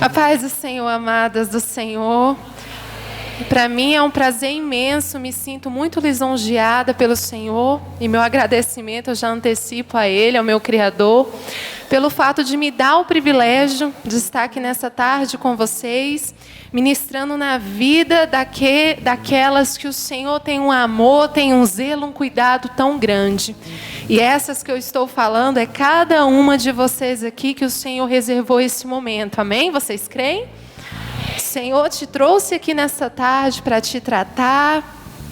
A paz do Senhor, amadas do Senhor. Para mim é um prazer imenso, me sinto muito lisonjeada pelo Senhor e meu agradecimento eu já antecipo a Ele, ao meu Criador, pelo fato de me dar o privilégio de estar aqui nessa tarde com vocês, ministrando na vida daquelas que o Senhor tem um amor, tem um zelo, um cuidado tão grande. E essas que eu estou falando é cada uma de vocês aqui que o Senhor reservou esse momento, amém? Vocês creem? O Senhor te trouxe aqui nessa tarde para te tratar,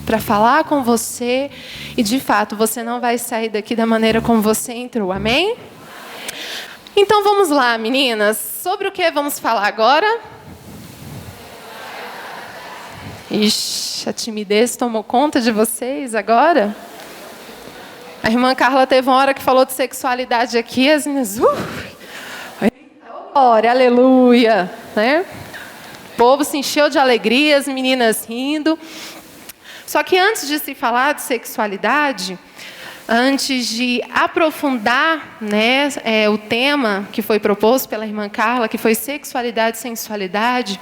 para falar com você. E, de fato, você não vai sair daqui da maneira como você entrou. Amém? Então, vamos lá, meninas. Sobre o que vamos falar agora? Ixi, a timidez tomou conta de vocês agora? A irmã Carla teve uma hora que falou de sexualidade aqui. As meninas... Glória, aleluia, né? O povo se encheu de alegria, as meninas rindo. Só que antes de se falar de sexualidade, antes de aprofundar, né, o tema que foi proposto pela irmã Carla, que foi sexualidade e sensualidade,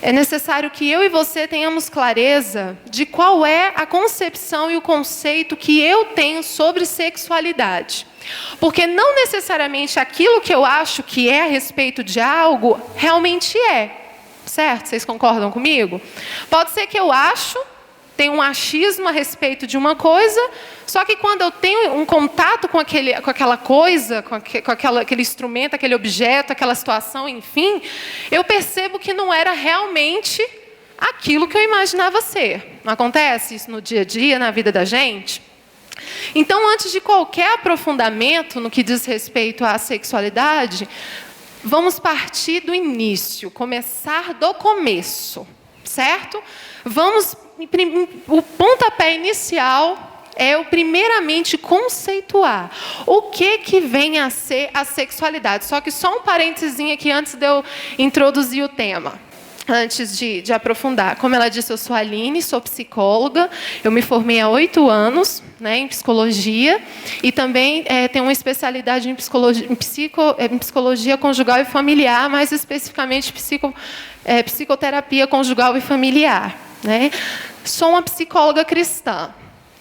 é necessário que eu e você tenhamos clareza de qual é a concepção e o conceito que eu tenho sobre sexualidade. Porque não necessariamente aquilo que eu acho que é a respeito de algo, realmente é. Certo? Vocês concordam comigo? Pode ser que eu tenho um achismo a respeito de uma coisa, só que quando eu tenho um contato com aquela coisa, com aquele instrumento, aquele objeto, aquela situação, enfim, eu percebo que não era realmente aquilo que eu imaginava ser. Não acontece isso no dia a dia, na vida da gente? Então, antes de qualquer aprofundamento no que diz respeito à sexualidade, vamos partir do início, começar do começo, certo? O pontapé inicial é o primeiramente conceituar o que vem a ser a sexualidade. Só um parênteses aqui antes de eu introduzir o tema. Antes de aprofundar, como ela disse, eu sou a Aline, sou psicóloga, eu me formei há 8 anos, né, em psicologia, e também tenho uma especialidade em psicologia conjugal e familiar, mais especificamente psicoterapia conjugal e familiar, né? Sou uma psicóloga cristã,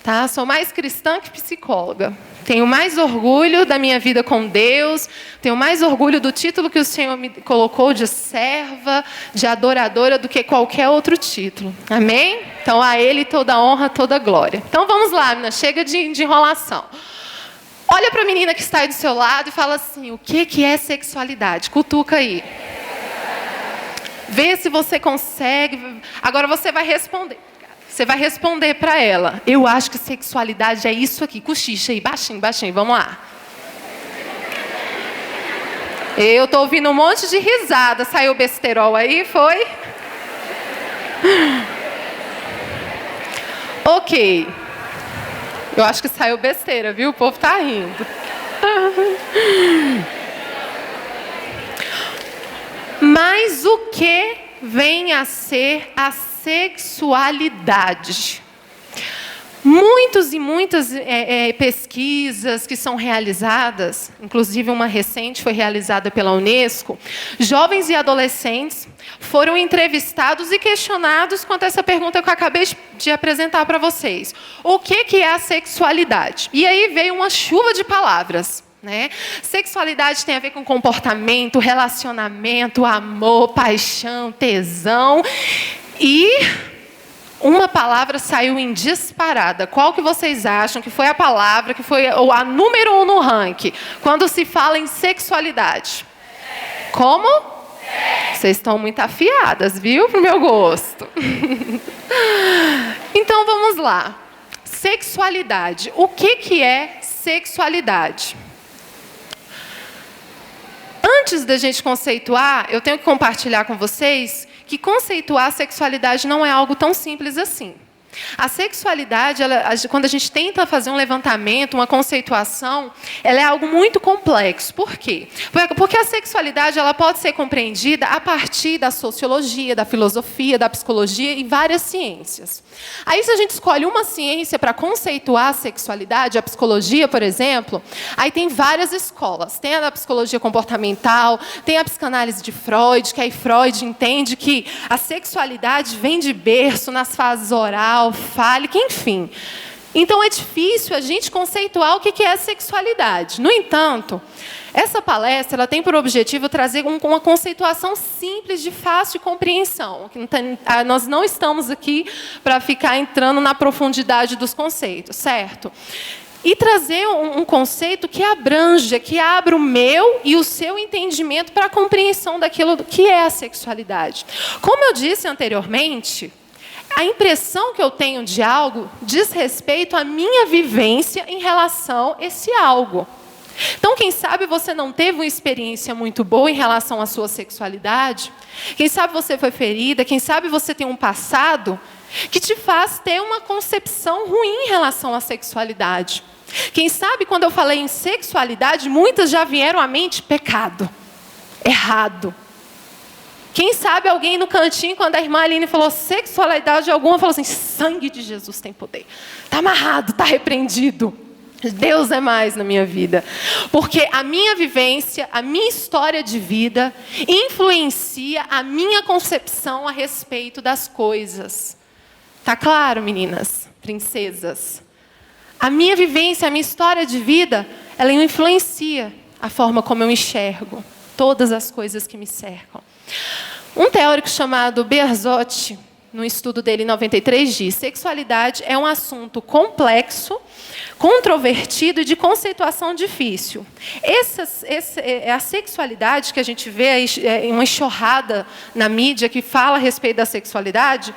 tá? Sou mais cristã que psicóloga. Tenho mais orgulho da minha vida com Deus, tenho mais orgulho do título que o Senhor me colocou de serva, de adoradora, do que qualquer outro título. Amém? Então, a Ele toda a honra, toda a glória. Então, vamos lá, menina, chega de enrolação. Olha para a menina que está aí do seu lado e fala assim, o que é sexualidade? Cutuca aí. Vê se você consegue. Agora você vai responder. Você vai responder para ela. Eu acho que sexualidade é isso aqui. Cochicha aí, baixinho, baixinho. Vamos lá. Eu estou ouvindo um monte de risada. Saiu besterol aí, foi? Ok. Eu acho que saiu besteira, viu? O povo está rindo. Mas o que vem a ser a sexualidade? Muitas pesquisas que são realizadas, inclusive uma recente foi realizada pela Unesco, jovens e adolescentes foram entrevistados e questionados quanto a essa pergunta que eu acabei de apresentar para vocês. O que é a sexualidade? E aí veio uma chuva de palavras. Né? Sexualidade tem a ver com comportamento, relacionamento, amor, paixão, tesão. E uma palavra saiu em disparada. Qual que vocês acham que foi a palavra que foi a número 1 no ranking? Quando se fala em sexualidade. Como? Vocês estão muito afiadas, viu? Pro meu gosto. Então, vamos lá. Sexualidade. O que é sexualidade? Antes da gente conceituar, eu tenho que compartilhar com vocês que conceituar a sexualidade não é algo tão simples assim. A sexualidade, quando a gente tenta fazer um levantamento, uma conceituação, ela é algo muito complexo. Por quê? Porque a sexualidade ela pode ser compreendida a partir da sociologia, da filosofia, da psicologia e várias ciências. Aí, se a gente escolhe uma ciência para conceituar a sexualidade, a psicologia, por exemplo, aí tem várias escolas. Tem a da psicologia comportamental, tem a psicanálise de Freud, que aí Freud entende que a sexualidade vem de berço nas fases oral, fálica, enfim. Então, é difícil a gente conceituar o que é a sexualidade. No entanto, essa palestra ela tem por objetivo trazer uma conceituação simples, de fácil compreensão. Nós não estamos aqui para ficar entrando na profundidade dos conceitos, certo? E trazer um conceito que abranja, que abra o meu e o seu entendimento para a compreensão daquilo que é a sexualidade. Como eu disse anteriormente, a impressão que eu tenho de algo diz respeito à minha vivência em relação a esse algo. Então, quem sabe você não teve uma experiência muito boa em relação à sua sexualidade? Quem sabe você foi ferida? Quem sabe você tem um passado que te faz ter uma concepção ruim em relação à sexualidade? Quem sabe, quando eu falei em sexualidade, muitas já vieram à mente pecado, errado. Quem sabe alguém no cantinho, quando a irmã Aline falou sexualidade alguma, falou assim, sangue de Jesus tem poder. Está amarrado, está repreendido. Deus é mais na minha vida. Porque a minha vivência, a minha história de vida, influencia a minha concepção a respeito das coisas. Tá claro, meninas, princesas? A minha vivência, a minha história de vida, ela influencia a forma como eu enxergo todas as coisas que me cercam. Um teórico chamado Bearzot, no estudo dele em 93, diz: sexualidade é um assunto complexo, controvertido e de conceituação difícil. A sexualidade que a gente vê em uma enxurrada na mídia que fala a respeito da sexualidade,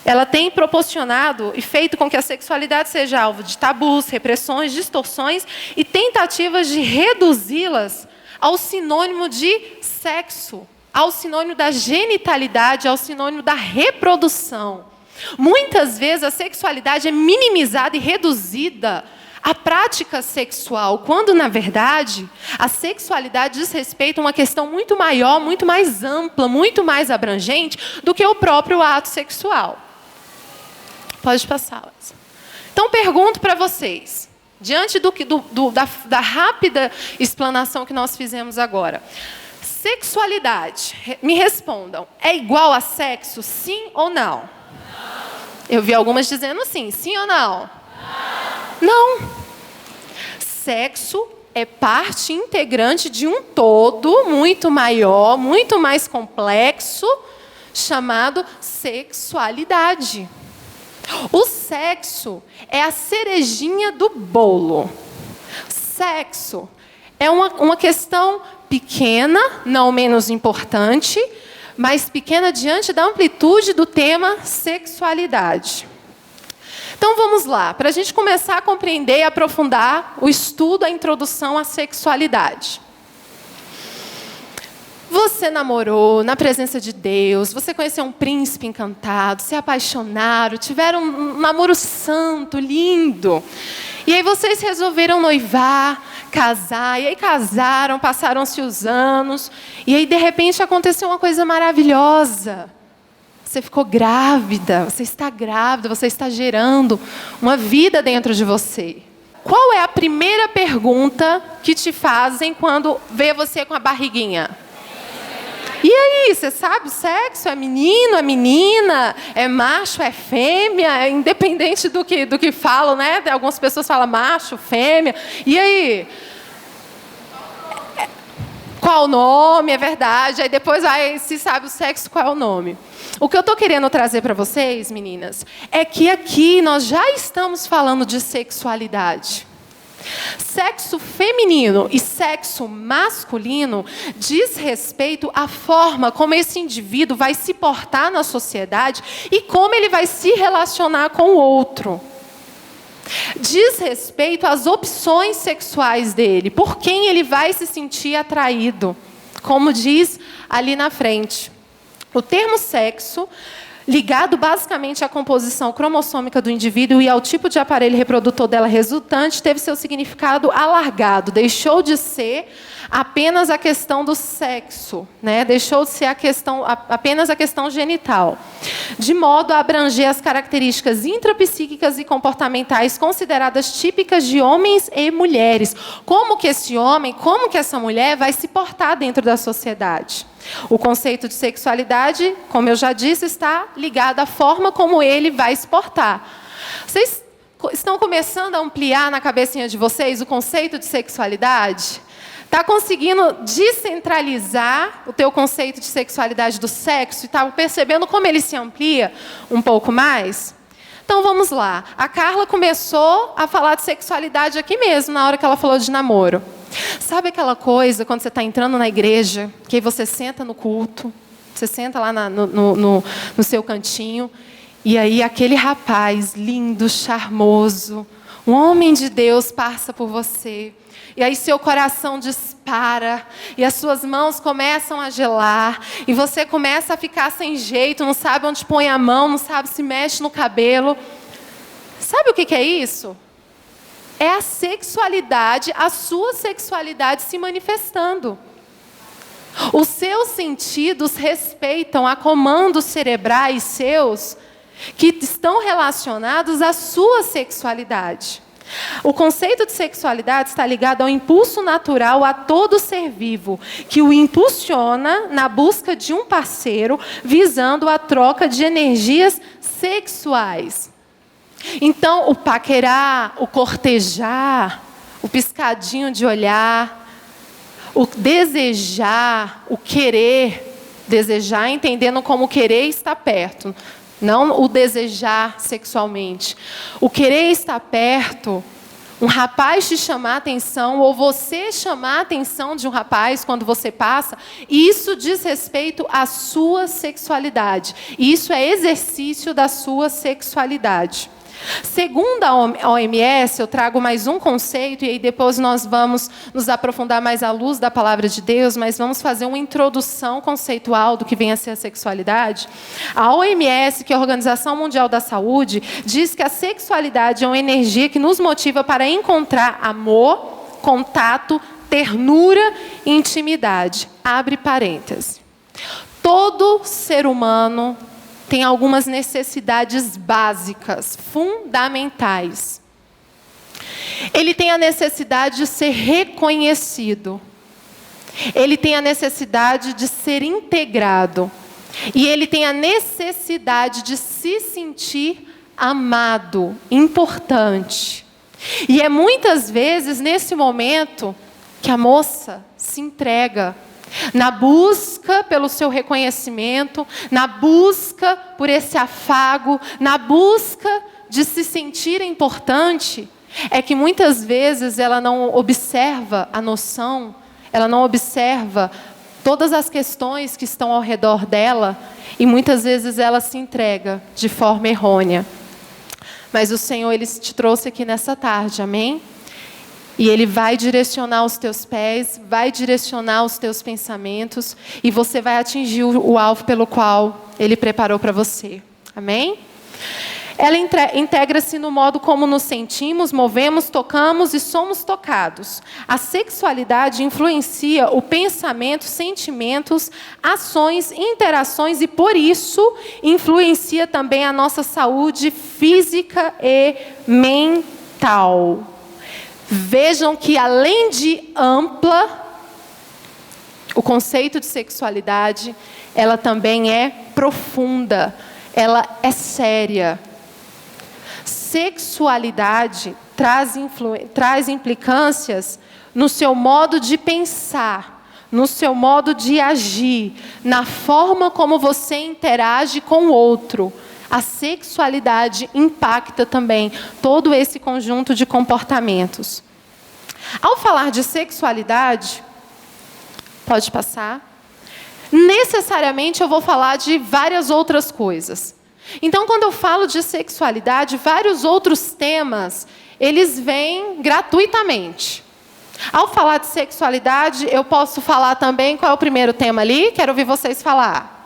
ela tem proporcionado e feito com que a sexualidade seja alvo de tabus, repressões, distorções e tentativas de reduzi-las ao sinônimo de sexo, ao sinônimo da genitalidade, ao sinônimo da reprodução. Muitas vezes a sexualidade é minimizada e reduzida à prática sexual, quando, na verdade, a sexualidade diz respeito a uma questão muito maior, muito mais ampla, muito mais abrangente do que o próprio ato sexual. Pode passar, Lázaro. Então, pergunto para vocês, diante da rápida explanação que nós fizemos agora, sexualidade, me respondam, é igual a sexo, sim ou não? Não. Eu vi algumas dizendo sim, sim ou não? Não. Não. Sexo é parte integrante de um todo muito maior, muito mais complexo, chamado sexualidade. O sexo é a cerejinha do bolo. Sexo é uma questão pequena, não menos importante, mas pequena diante da amplitude do tema sexualidade. Então vamos lá, para a gente começar a compreender e aprofundar o estudo, a introdução à sexualidade. Você namorou na presença de Deus, você conheceu um príncipe encantado, se apaixonaram, tiveram um namoro santo, lindo. E aí vocês resolveram noivar, casar, e aí casaram, passaram-se os anos, e aí de repente aconteceu uma coisa maravilhosa. Você ficou grávida, você está gerando uma vida dentro de você. Qual é a primeira pergunta que te fazem quando vê você com a barriguinha? E aí, você sabe o sexo? É menino, é menina? É macho, é fêmea? É independente do que falam, né? Algumas pessoas falam macho, fêmea. E aí? Qual o nome? É verdade. Aí depois, se sabe o sexo, qual é o nome? O que eu estou querendo trazer para vocês, meninas, é que aqui nós já estamos falando de sexualidade. Sexo feminino e sexo masculino diz respeito à forma como esse indivíduo vai se portar na sociedade e como ele vai se relacionar com o outro. Diz respeito às opções sexuais dele, por quem ele vai se sentir atraído, como diz ali na frente. O termo sexo ligado basicamente à composição cromossômica do indivíduo e ao tipo de aparelho reprodutor dela resultante, teve seu significado alargado, deixou de ser apenas a questão do sexo, né? Deixou de ser apenas a questão genital, de modo a abranger as características intrapsíquicas e comportamentais consideradas típicas de homens e mulheres. Como que esse homem, como que essa mulher vai se portar dentro da sociedade? O conceito de sexualidade, como eu já disse, está ligado à forma como ele vai se portar. Vocês estão começando a ampliar na cabecinha de vocês o conceito de sexualidade? Está conseguindo descentralizar o teu conceito de sexualidade do sexo? E está percebendo como ele se amplia um pouco mais? Então vamos lá. A Carla começou a falar de sexualidade aqui mesmo, na hora que ela falou de namoro. Sabe aquela coisa, quando você está entrando na igreja, que aí você senta no culto, você senta lá no seu cantinho, e aí aquele rapaz lindo, charmoso, um homem de Deus passa por você, e aí seu coração dispara, e as suas mãos começam a gelar, e você começa a ficar sem jeito, não sabe onde põe a mão, não sabe se mexe no cabelo. Sabe o que é isso? É a sexualidade, a sua sexualidade se manifestando. Os seus sentidos respeitam a comandos cerebrais seus que estão relacionados à sua sexualidade. O conceito de sexualidade está ligado ao impulso natural a todo ser vivo, que o impulsiona na busca de um parceiro, visando a troca de energias sexuais. Então, o paquerar, o cortejar, o piscadinho de olhar, o desejar, o querer, desejar entendendo como querer estar perto, não o desejar sexualmente. O querer estar perto, um rapaz te chamar a atenção, ou você chamar a atenção de um rapaz quando você passa, isso diz respeito à sua sexualidade. Isso é exercício da sua sexualidade. Segundo a OMS, eu trago mais um conceito, e aí depois nós vamos nos aprofundar mais à luz da palavra de Deus, mas vamos fazer uma introdução conceitual do que vem a ser a sexualidade. A OMS, que é a Organização Mundial da Saúde, diz que a sexualidade é uma energia que nos motiva para encontrar amor, contato, ternura e intimidade. Abre parênteses. Todo ser humano tem algumas necessidades básicas, fundamentais. Ele tem a necessidade de ser reconhecido. Ele tem a necessidade de ser integrado. E ele tem a necessidade de se sentir amado, importante. E é muitas vezes nesse momento que a moça se entrega, na busca pelo seu reconhecimento, na busca por esse afago, na busca de se sentir importante, é que muitas vezes ela não observa a noção, ela não observa todas as questões que estão ao redor dela, e muitas vezes ela se entrega de forma errônea. Mas o Senhor, Ele te trouxe aqui nessa tarde, amém? E Ele vai direcionar os teus pés, vai direcionar os teus pensamentos, e você vai atingir o alvo pelo qual Ele preparou para você. Amém? Ela integra-se no modo como nos sentimos, movemos, tocamos e somos tocados. A sexualidade influencia o pensamento, sentimentos, ações, interações, e por isso influencia também a nossa saúde física e mental. Vejam que, além de ampla, o conceito de sexualidade, ela também é profunda, ela é séria. Sexualidade traz implicâncias no seu modo de pensar, no seu modo de agir, na forma como você interage com o outro. A sexualidade impacta também todo esse conjunto de comportamentos. Ao falar de sexualidade, pode passar, necessariamente eu vou falar de várias outras coisas. Então, quando eu falo de sexualidade, vários outros temas, eles vêm gratuitamente. Ao falar de sexualidade, eu posso falar também, qual é o primeiro tema ali? Quero ouvir vocês falar.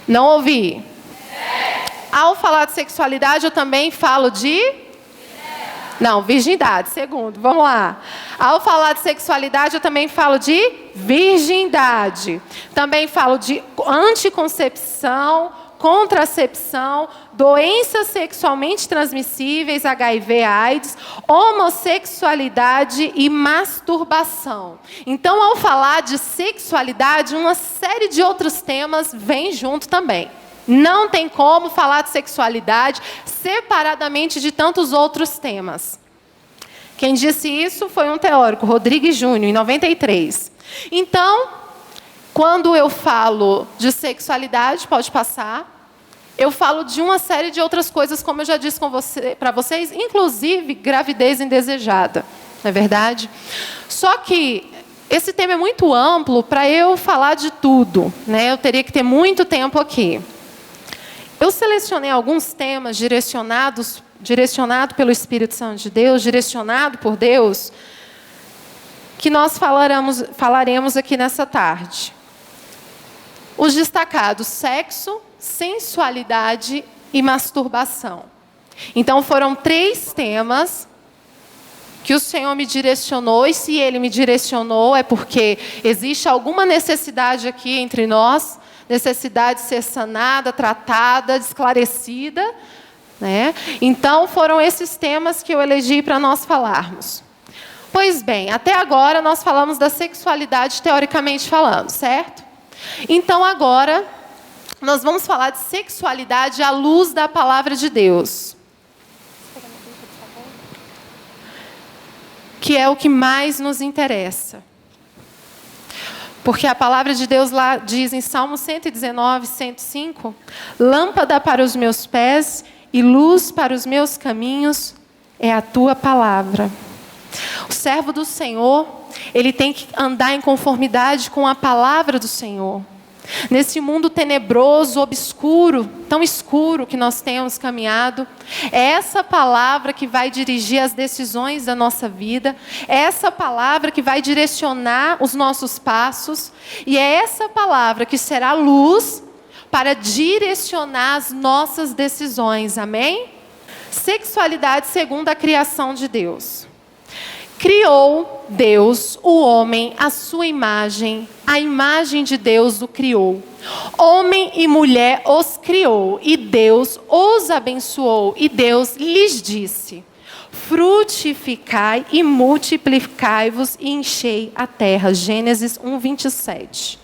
Não ouvi. Ao falar de sexualidade, eu também falo de... Não, virgindade. Segundo, vamos lá. Ao falar de sexualidade, eu também falo de virgindade. Também falo de anticoncepção, contracepção, doenças sexualmente transmissíveis, HIV, AIDS, homossexualidade e masturbação. Então, ao falar de sexualidade, uma série de outros temas vem junto também. Não tem como falar de sexualidade separadamente de tantos outros temas. Quem disse isso foi um teórico, Rodrigues Júnior, em 93. Então, quando eu falo de sexualidade, pode passar, eu falo de uma série de outras coisas, como eu já disse para vocês, inclusive gravidez indesejada, não é verdade? Só que esse tema é muito amplo para eu falar de tudo, né? Eu teria que ter muito tempo aqui. Eu selecionei alguns temas direcionado pelo Espírito Santo de Deus, direcionado por Deus, que nós falaremos aqui nessa tarde. Os destacados: sexo, sensualidade e masturbação. Então, foram 3 temas que o Senhor me direcionou, e se Ele me direcionou é porque existe alguma necessidade aqui entre nós, necessidade de ser sanada, tratada, esclarecida, né? Então, foram esses temas que eu elegi para nós falarmos. Pois bem, até agora nós falamos da sexualidade teoricamente falando, certo? Então, agora, nós vamos falar de sexualidade à luz da palavra de Deus, que é o que mais nos interessa. Porque a palavra de Deus lá diz em Salmo 119, 105, lâmpada para os meus pés e luz para os meus caminhos é a tua palavra. O servo do Senhor, ele tem que andar em conformidade com a palavra do Senhor. Nesse mundo tenebroso, obscuro, tão escuro que nós temos caminhado, é essa palavra que vai dirigir as decisões da nossa vida, é essa palavra que vai direcionar os nossos passos, e é essa palavra que será luz para direcionar as nossas decisões, amém? Sexualidade segundo a criação de Deus. Criou Deus o homem à sua imagem, a imagem de Deus o criou. Homem e mulher os criou, e Deus os abençoou, e Deus lhes disse: frutificai e multiplicai-vos e enchei a terra. Gênesis 1, 27.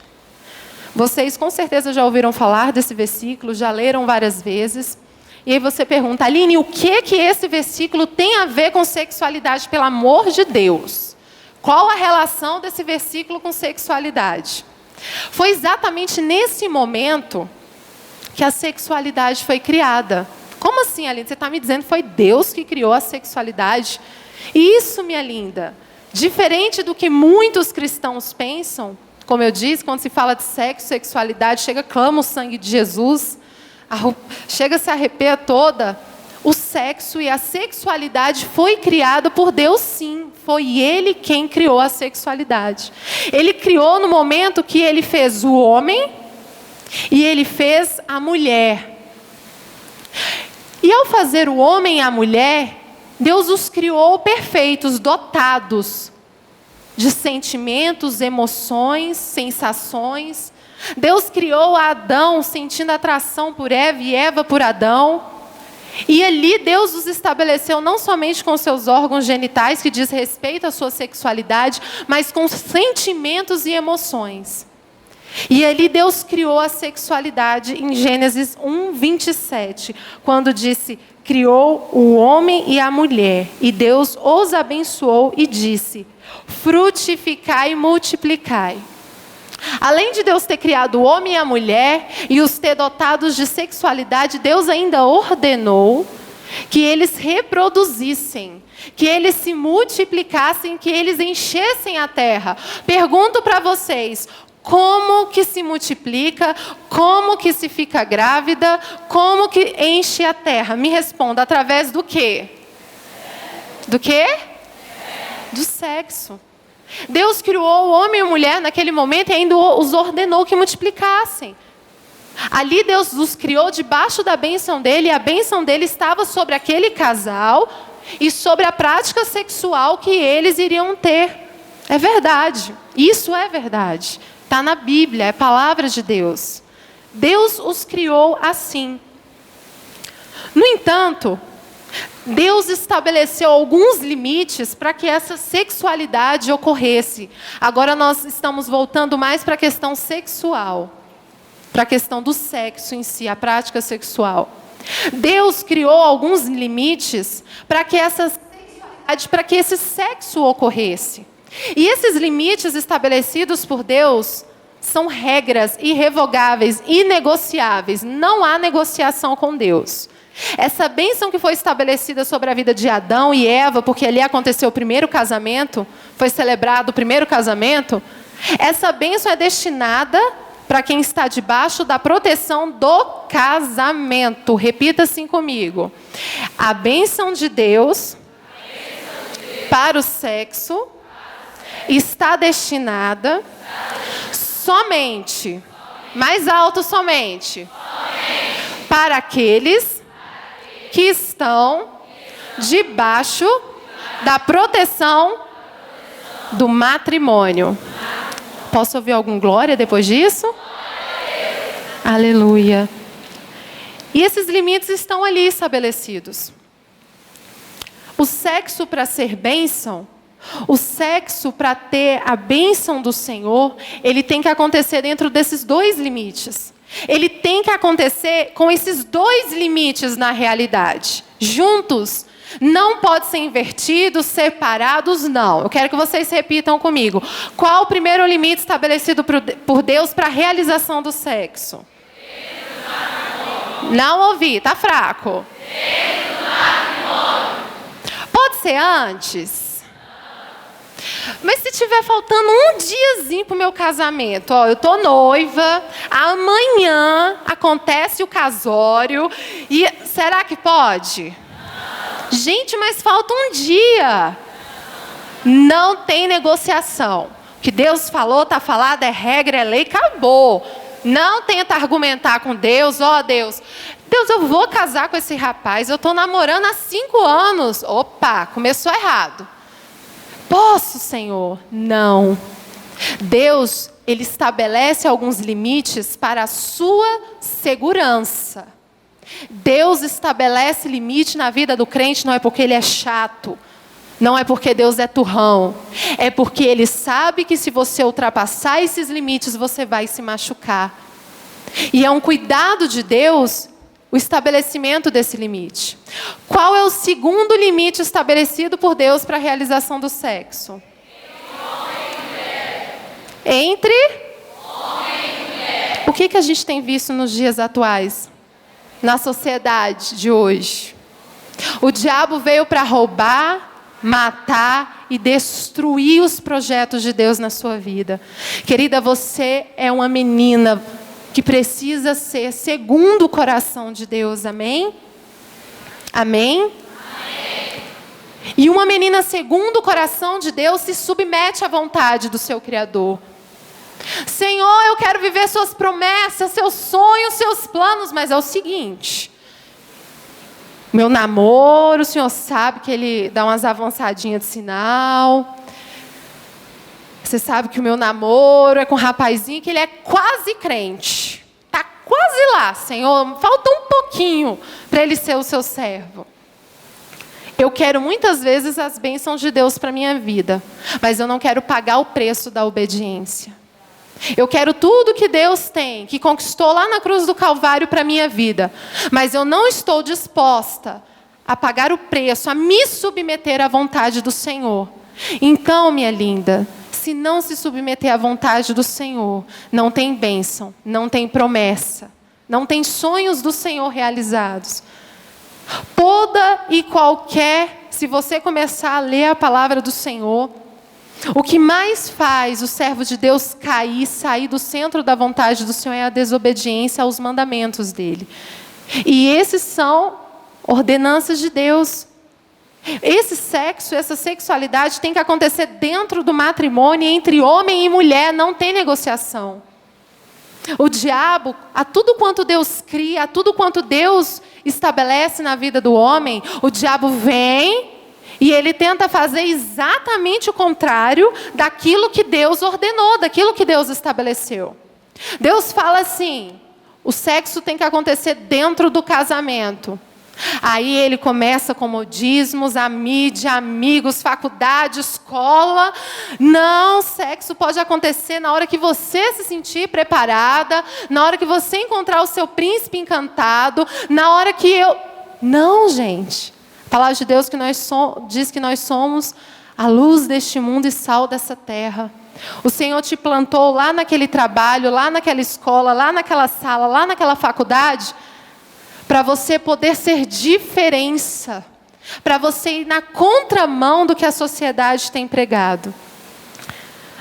Vocês com certeza já ouviram falar desse versículo, já leram várias vezes. E aí você pergunta: Aline, o que esse versículo tem a ver com sexualidade, pelo amor de Deus? Qual a relação desse versículo com sexualidade? Foi exatamente nesse momento que a sexualidade foi criada. Como assim, Aline? Você está me dizendo que foi Deus que criou a sexualidade? Isso, minha linda, diferente do que muitos cristãos pensam, como eu disse, quando se fala de sexo, sexualidade, clama o sangue de Jesus, chega, se arrepia toda. O sexo e a sexualidade foi criado por Deus, sim. Foi Ele quem criou a sexualidade. Ele criou no momento que Ele fez o homem e Ele fez a mulher. E ao fazer o homem e a mulher, Deus os criou perfeitos, dotados de sentimentos, emoções, sensações. Deus criou Adão sentindo atração por Eva e Eva por Adão. E ali Deus os estabeleceu não somente com seus órgãos genitais, que diz respeito à sua sexualidade, mas com sentimentos e emoções. E ali Deus criou a sexualidade em Gênesis 1, 27, quando disse: criou o homem e a mulher, e Deus os abençoou e disse: frutificai e multiplicai. Além de Deus ter criado o homem e a mulher e os ter dotados de sexualidade, Deus ainda ordenou que eles reproduzissem, que eles se multiplicassem, que eles enchessem a terra. Pergunto para vocês: como que se multiplica? Como que se fica grávida? Como que enche a terra? Me responda: através do quê? Do quê? Do sexo. Deus criou o homem e a mulher naquele momento e ainda os ordenou que multiplicassem. Ali Deus os criou debaixo da bênção dele, e a bênção dele estava sobre aquele casal e sobre a prática sexual que eles iriam ter. É verdade, isso é verdade. Está na Bíblia, é palavra de Deus. Deus os criou assim. No entanto, Deus estabeleceu alguns limites para que essa sexualidade ocorresse. Agora nós estamos voltando mais para a questão sexual, para a questão do sexo em si, a prática sexual. Deus criou alguns limites para que esse sexo ocorresse. E esses limites estabelecidos por Deus são regras irrevogáveis, inegociáveis. Não há negociação com Deus. Essa bênção que foi estabelecida sobre a vida de Adão e Eva, porque ali aconteceu o primeiro casamento, foi celebrado o primeiro casamento, essa bênção é destinada para quem está debaixo da proteção do casamento. Repita assim comigo. A bênção de Deus para o sexo está destinada somente, mais alto somente, para aqueles que estão debaixo da proteção do matrimônio. Posso ouvir algum glória depois disso? Aleluia. E esses limites estão ali estabelecidos. O sexo para ser bênção, o sexo para ter a bênção do Senhor, ele tem que acontecer dentro desses dois limites. Ele tem que acontecer com esses dois limites na realidade. Juntos, não pode ser invertidos, separados, não. Eu quero que vocês repitam comigo. Qual o primeiro limite estabelecido por Deus para a realização do sexo? Não ouvi, está fraco. Pode ser antes? Mas se tiver faltando um diazinho para o meu casamento, ó, eu estou noiva, amanhã acontece o casório, e será que pode? Gente, mas falta um dia. Não tem negociação. O que Deus falou, está falado, é regra, é lei, acabou. Não tenta argumentar com Deus, ó Deus, eu vou casar com esse rapaz, eu estou namorando há 5 anos. Opa, começou errado. Posso, Senhor? Não. Deus, ele estabelece alguns limites para a sua segurança. Deus estabelece limite na vida do crente, não é porque ele é chato, não é porque Deus é turrão, é porque ele sabe que se você ultrapassar esses limites, você vai se machucar. E é um cuidado de Deus o estabelecimento desse limite. Qual é o segundo limite estabelecido por Deus para a realização do sexo? Entre? O que a gente tem visto nos dias atuais? Na sociedade de hoje. O diabo veio para roubar, matar e destruir os projetos de Deus na sua vida. Querida, você é uma menina que precisa ser segundo o coração de Deus, amém? Amém? Amém. E uma menina segundo o coração de Deus se submete à vontade do seu Criador. Senhor, eu quero viver suas promessas, seus sonhos, seus planos, mas é o seguinte, meu namoro, o Senhor sabe que ele dá umas avançadinhas de sinal. Você sabe que o meu namoro é com um rapazinho que ele é quase crente. Está quase lá, Senhor. Falta um pouquinho para ele ser o seu servo. Eu quero muitas vezes as bênçãos de Deus para a minha vida, mas eu não quero pagar o preço da obediência. Eu quero tudo que Deus tem, que conquistou lá na cruz do Calvário para a minha vida, mas eu não estou disposta a pagar o preço, a me submeter à vontade do Senhor. Então, minha linda, se não se submeter à vontade do Senhor, não tem bênção, não tem promessa, não tem sonhos do Senhor realizados. Toda e qualquer, se você começar a ler a palavra do Senhor, o que mais faz o servo de Deus cair, sair do centro da vontade do Senhor é a desobediência aos mandamentos dele. E esses são ordenanças de Deus. Esse sexo, essa sexualidade tem que acontecer dentro do matrimônio, entre homem e mulher, não tem negociação. O diabo, a tudo quanto Deus cria, a tudo quanto Deus estabelece na vida do homem, o diabo vem e ele tenta fazer exatamente o contrário daquilo que Deus ordenou, daquilo que Deus estabeleceu. Deus fala assim: o sexo tem que acontecer dentro do casamento. Aí ele começa com modismos, a mídia, amigos, faculdade, escola. Não, sexo pode acontecer na hora que você se sentir preparada, na hora que você encontrar o seu príncipe encantado, na hora que eu... Não, gente. A palavra de Deus diz que nós somos a luz deste mundo e sal dessa terra. O Senhor te plantou lá naquele trabalho, lá naquela escola, lá naquela sala, lá naquela faculdade, para você poder ser diferença, para você ir na contramão do que a sociedade tem pregado.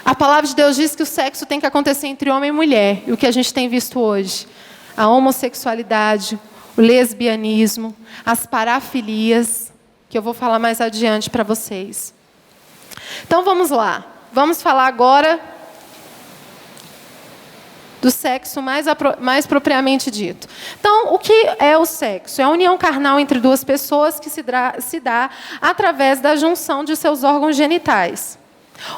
A palavra de Deus diz que o sexo tem que acontecer entre homem e mulher, e o que a gente tem visto hoje, a homossexualidade, o lesbianismo, as parafilias, que eu vou falar mais adiante para vocês. Então vamos lá, vamos falar agora do sexo mais propriamente dito. Então, o que é o sexo? É a união carnal entre duas pessoas que se dá através da junção de seus órgãos genitais.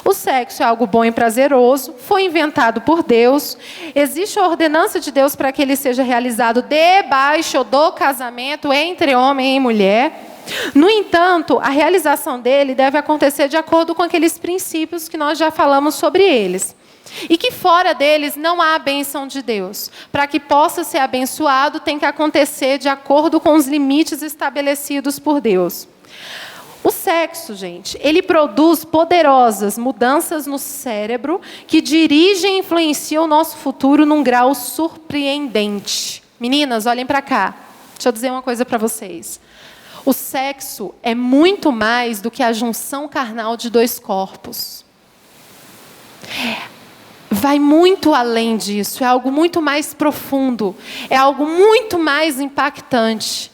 O sexo é algo bom e prazeroso, foi inventado por Deus, existe a ordenança de Deus para que ele seja realizado debaixo do casamento entre homem e mulher. No entanto, a realização dele deve acontecer de acordo com aqueles princípios que nós já falamos sobre eles. E que fora deles não há a bênção de Deus. Para que possa ser abençoado, tem que acontecer de acordo com os limites estabelecidos por Deus. O sexo, gente, ele produz poderosas mudanças no cérebro que dirigem e influenciam o nosso futuro num grau surpreendente. Meninas, olhem para cá. Deixa eu dizer uma coisa para vocês. O sexo é muito mais do que a junção carnal de dois corpos. Vai muito além disso, é algo muito mais profundo, é algo muito mais impactante.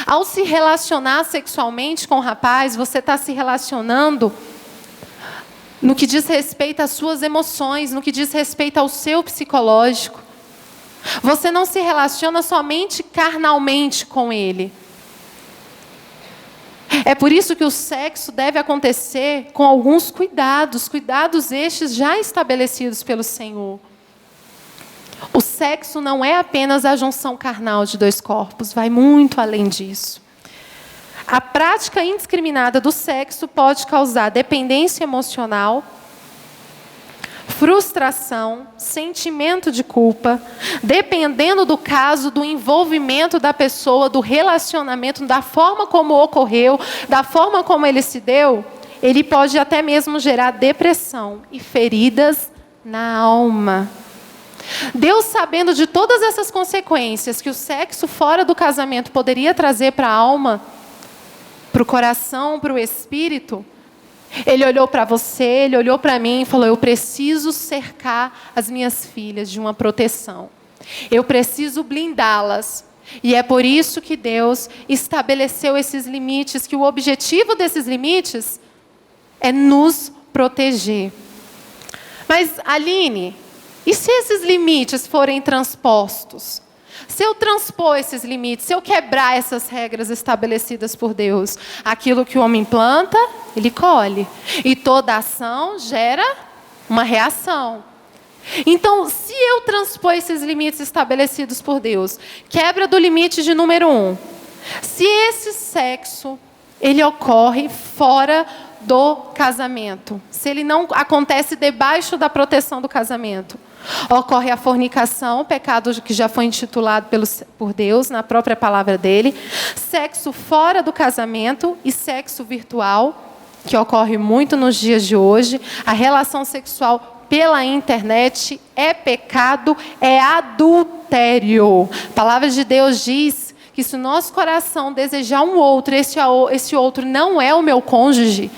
Ao se relacionar sexualmente com o rapaz, você está se relacionando no que diz respeito às suas emoções, no que diz respeito ao seu psicológico. Você não se relaciona somente carnalmente com ele. É por isso que o sexo deve acontecer com alguns cuidados, cuidados estes já estabelecidos pelo Senhor. O sexo não é apenas a junção carnal de dois corpos, vai muito além disso. A prática indiscriminada do sexo pode causar dependência emocional, frustração, sentimento de culpa, dependendo do caso, do envolvimento da pessoa, do relacionamento, da forma como ocorreu, da forma como ele se deu, ele pode até mesmo gerar depressão e feridas na alma. Deus, sabendo de todas essas consequências que o sexo fora do casamento poderia trazer para a alma, para o coração, para o espírito, ele olhou para você, ele olhou para mim e falou: eu preciso cercar as minhas filhas de uma proteção. Eu preciso blindá-las. E é por isso que Deus estabeleceu esses limites, que o objetivo desses limites é nos proteger. Mas, Aline, e se esses limites forem transpostos? Se eu transpor esses limites, se eu quebrar essas regras estabelecidas por Deus, aquilo que o homem planta, ele colhe. E toda ação gera uma reação. Então, se eu transpor esses limites estabelecidos por Deus, quebra do limite de número 1. Se esse sexo, ele ocorre fora do casamento, se ele não acontece debaixo da proteção do casamento, ocorre a fornicação, pecado que já foi intitulado por Deus na própria palavra dele, sexo fora do casamento e sexo virtual, que ocorre muito nos dias de hoje, a relação sexual pela internet é pecado, é adultério. A palavra de Deus diz que se o nosso coração desejar um outro, esse outro não é o meu cônjuge,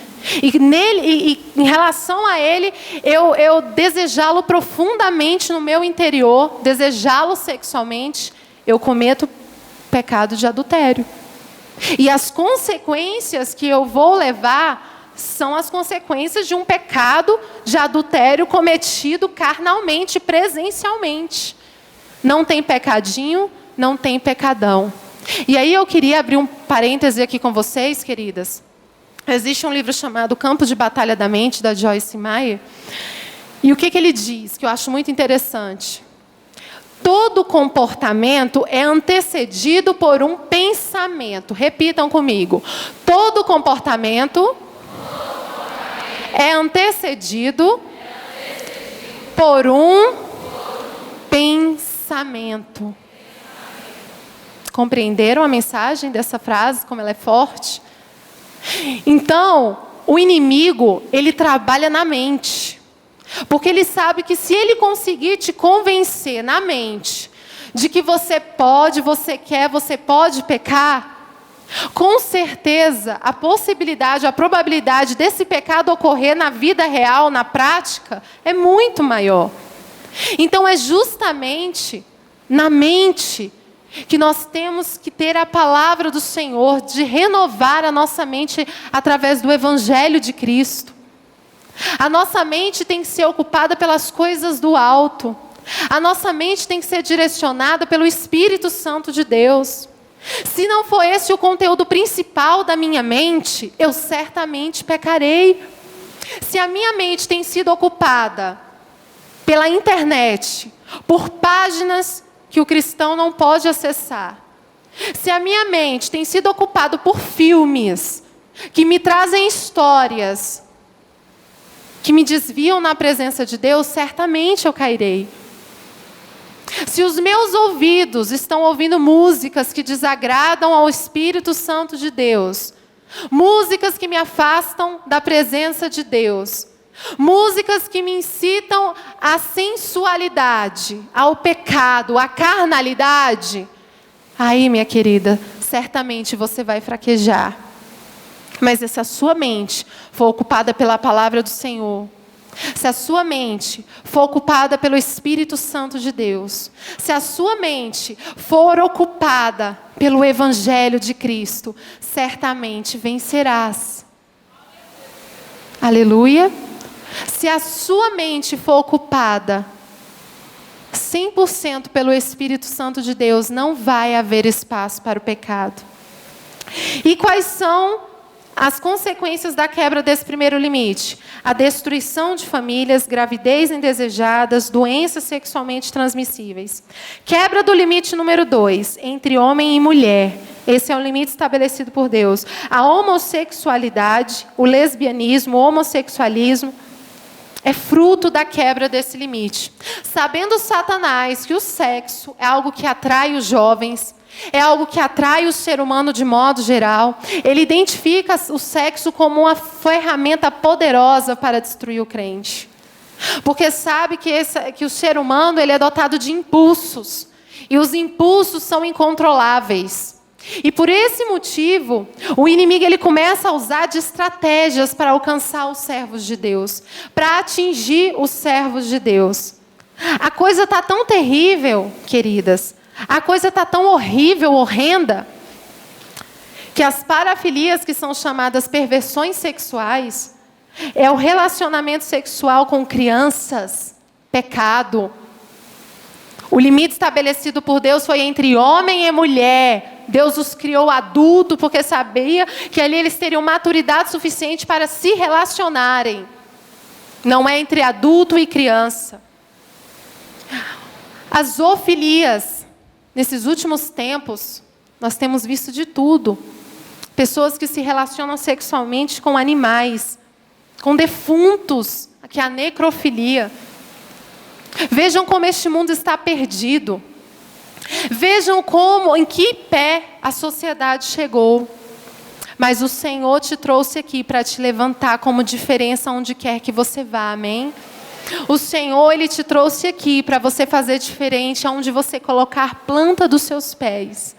e em relação a ele, eu desejá-lo profundamente no meu interior, desejá-lo sexualmente, eu cometo pecado de adultério. E as consequências que eu vou levar são as consequências de um pecado de adultério cometido carnalmente, presencialmente. não tem pecadinho, não tem pecadão. E aí eu queria abrir um parêntese aqui com vocês, queridas. Existe um livro chamado Campo de Batalha da Mente, da Joyce Meyer. E o que ele diz, que eu acho muito interessante? Todo comportamento é antecedido por um pensamento. Repitam comigo. Todo comportamento é antecedido por um pensamento. Compreenderam a mensagem dessa frase, como ela é forte? Então, o inimigo, ele trabalha na mente. Porque ele sabe que se ele conseguir te convencer na mente de que você pode, você quer, você pode pecar, com certeza a possibilidade, a probabilidade desse pecado ocorrer na vida real, na prática, é muito maior. Então é justamente na mente que nós temos que ter a palavra do Senhor, de renovar a nossa mente através do Evangelho de Cristo. A nossa mente tem que ser ocupada pelas coisas do alto. A nossa mente tem que ser direcionada pelo Espírito Santo de Deus. Se não for esse o conteúdo principal da minha mente, eu certamente pecarei. Se a minha mente tem sido ocupada pela internet, por páginas que o cristão não pode acessar, se a minha mente tem sido ocupada por filmes que me trazem histórias que me desviam na presença de Deus, certamente eu cairei. Se os meus ouvidos estão ouvindo músicas que desagradam ao Espírito Santo de Deus, músicas que me afastam da presença de Deus, músicas que me incitam à sensualidade, ao pecado, à carnalidade, aí, minha querida, certamente você vai fraquejar. Mas se a sua mente for ocupada pela palavra do Senhor, se a sua mente for ocupada pelo Espírito Santo de Deus, se a sua mente for ocupada pelo Evangelho de Cristo, certamente vencerás. Aleluia. Se a sua mente for ocupada 100% pelo Espírito Santo de Deus, não vai haver espaço para o pecado. E quais são as consequências da quebra desse primeiro limite? A destruição de famílias, gravidez indesejadas, doenças sexualmente transmissíveis. Quebra do limite número 2, entre homem e mulher. Esse é o limite estabelecido por Deus. A homossexualidade, o lesbianismo, o homossexualismo, é fruto da quebra desse limite. Sabendo Satanás que o sexo é algo que atrai os jovens, é algo que atrai o ser humano de modo geral, ele identifica o sexo como uma ferramenta poderosa para destruir o crente. Porque sabe que o ser humano ele é dotado de impulsos, e os impulsos são incontroláveis. E por esse motivo, o inimigo ele começa a usar de estratégias para alcançar os servos de Deus, para atingir os servos de Deus. A coisa está tão terrível, queridas, a coisa está tão horrível, horrenda, que as parafilias, que são chamadas perversões sexuais, é o relacionamento sexual com crianças, pecado. O limite estabelecido por Deus foi entre homem e mulher. Deus os criou adulto porque sabia que ali eles teriam maturidade suficiente para se relacionarem. Não é entre adulto e criança. As zoofilias, nesses últimos tempos, nós temos visto de tudo. Pessoas que se relacionam sexualmente com animais, com defuntos, que é a necrofilia. Vejam como este mundo está perdido. Vejam em que pé a sociedade chegou. Mas o Senhor te trouxe aqui para te levantar como diferença onde quer que você vá, amém? O Senhor, Ele te trouxe aqui para você fazer diferente aonde você colocar a planta dos seus pés.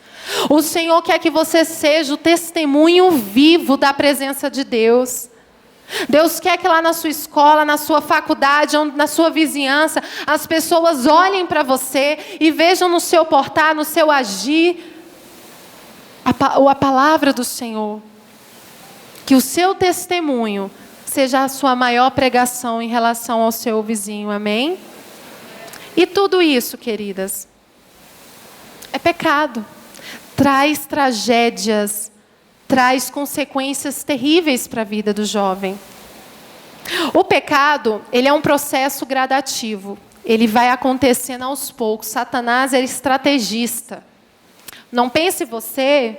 O Senhor quer que você seja o testemunho vivo da presença de Deus. Deus quer que lá na sua escola, na sua faculdade, na sua vizinhança, as pessoas olhem para você e vejam no seu portar, no seu agir, a palavra do Senhor. Que o seu testemunho seja a sua maior pregação em relação ao seu vizinho, amém? E tudo isso, queridas, é pecado. Traz tragédias, traz consequências terríveis para a vida do jovem. O pecado, ele é um processo gradativo. Ele vai acontecendo aos poucos. Satanás é estrategista. Não pense você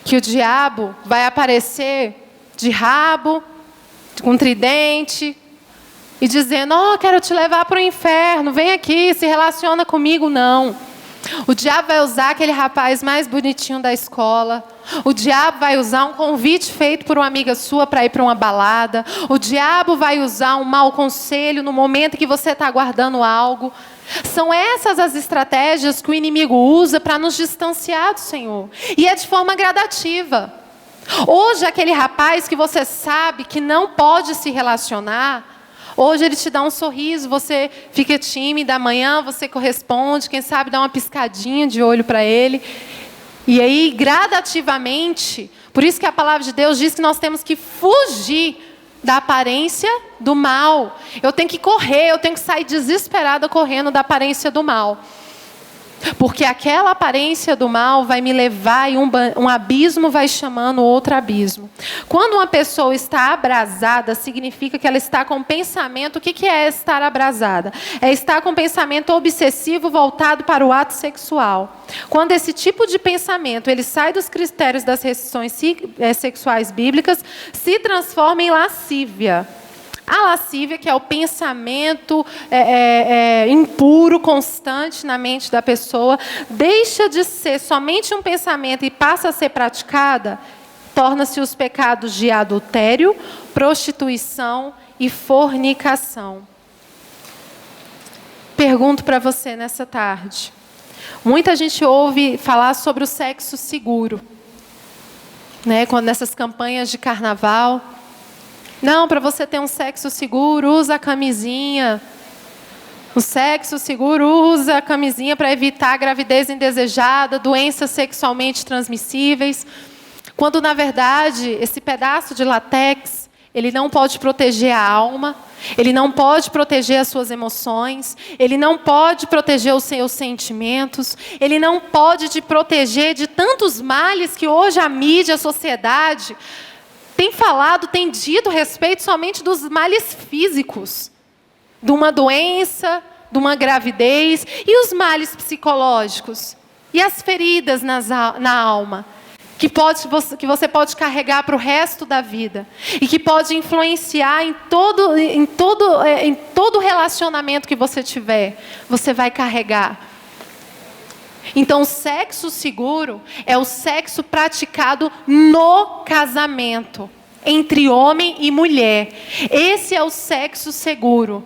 que o diabo vai aparecer de rabo, com tridente, e dizendo, quero te levar para o inferno, vem aqui, se relaciona comigo. Não. O diabo vai usar aquele rapaz mais bonitinho da escola. O diabo vai usar um convite feito por uma amiga sua para ir para uma balada. O diabo vai usar um mau conselho no momento que você está guardando algo. São essas as estratégias que o inimigo usa para nos distanciar do Senhor. E é de forma gradativa. Hoje, aquele rapaz que você sabe que não pode se relacionar, hoje ele te dá um sorriso, você fica tímida, amanhã você corresponde, quem sabe dá uma piscadinha de olho para ele. E aí, gradativamente, por isso que a palavra de Deus diz que nós temos que fugir da aparência do mal. Eu tenho que correr, eu tenho que sair desesperada correndo da aparência do mal. Porque aquela aparência do mal vai me levar e um abismo vai chamando outro abismo. Quando uma pessoa está abrasada, significa que ela está com pensamento. O que é estar abrasada? É estar com pensamento obsessivo voltado para o ato sexual. Quando esse tipo de pensamento ele sai dos critérios das restrições sexuais bíblicas, se transforma em lascívia. A lascívia, que é o pensamento impuro, constante na mente da pessoa, deixa de ser somente um pensamento e passa a ser praticada, torna-se os pecados de adultério, prostituição e fornicação. Pergunto para você nessa tarde. Muita gente ouve falar sobre o sexo seguro, né? Quando nessas campanhas de carnaval. Não, para você ter um sexo seguro, usa a camisinha. O sexo seguro, usa a camisinha para evitar a gravidez indesejada, doenças sexualmente transmissíveis. Quando, na verdade, esse pedaço de látex, ele não pode proteger a alma, ele não pode proteger as suas emoções, ele não pode proteger os seus sentimentos, ele não pode te proteger de tantos males que hoje a mídia, a sociedade tem falado, tem dito a respeito somente dos males físicos, de uma doença, de uma gravidez, e os males psicológicos, e as feridas na alma, que você pode carregar para o resto da vida, e que pode influenciar em todo relacionamento que você tiver, você vai carregar. Então, o sexo seguro é o sexo praticado no casamento, entre homem e mulher. Esse é o sexo seguro.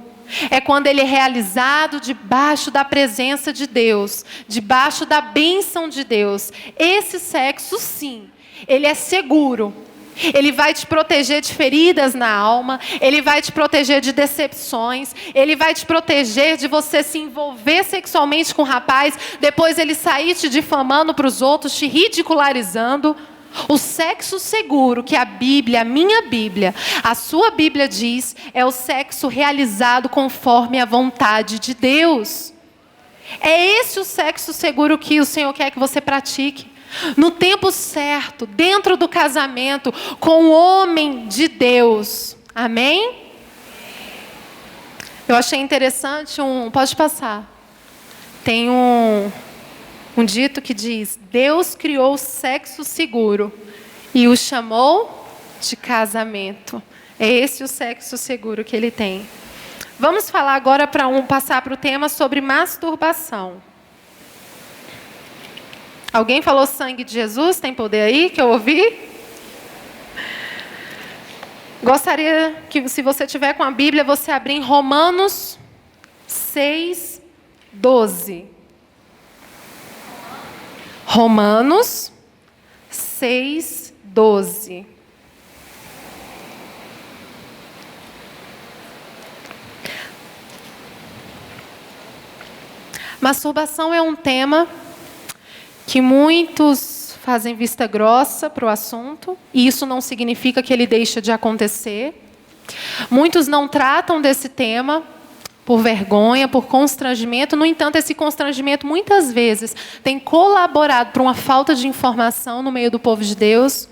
É quando ele é realizado debaixo da presença de Deus, debaixo da bênção de Deus. Esse sexo, sim, ele é seguro. Ele vai te proteger de feridas na alma, ele vai te proteger de decepções, ele vai te proteger de você se envolver sexualmente com o rapaz, depois ele sair te difamando para os outros, te ridicularizando. O sexo seguro que a Bíblia, a minha Bíblia, a sua Bíblia diz, é o sexo realizado conforme a vontade de Deus. É esse o sexo seguro que o Senhor quer que você pratique. No tempo certo, dentro do casamento, com o homem de Deus. Amém? Eu achei interessante pode passar. Tem um dito que diz: Deus criou o sexo seguro e o chamou de casamento. É esse o sexo seguro que ele tem. Vamos falar agora passar para o tema sobre masturbação. Alguém falou sangue de Jesus? Tem poder aí que eu ouvi? Gostaria que, se você tiver com a Bíblia, você abrir em Romanos 6, 12. Romanos 6, 12. Masturbação é um tema que muitos fazem vista grossa para o assunto, e isso não significa que ele deixa de acontecer. Muitos não tratam desse tema por vergonha, por constrangimento. No entanto, esse constrangimento muitas vezes tem colaborado para uma falta de informação no meio do povo de Deus,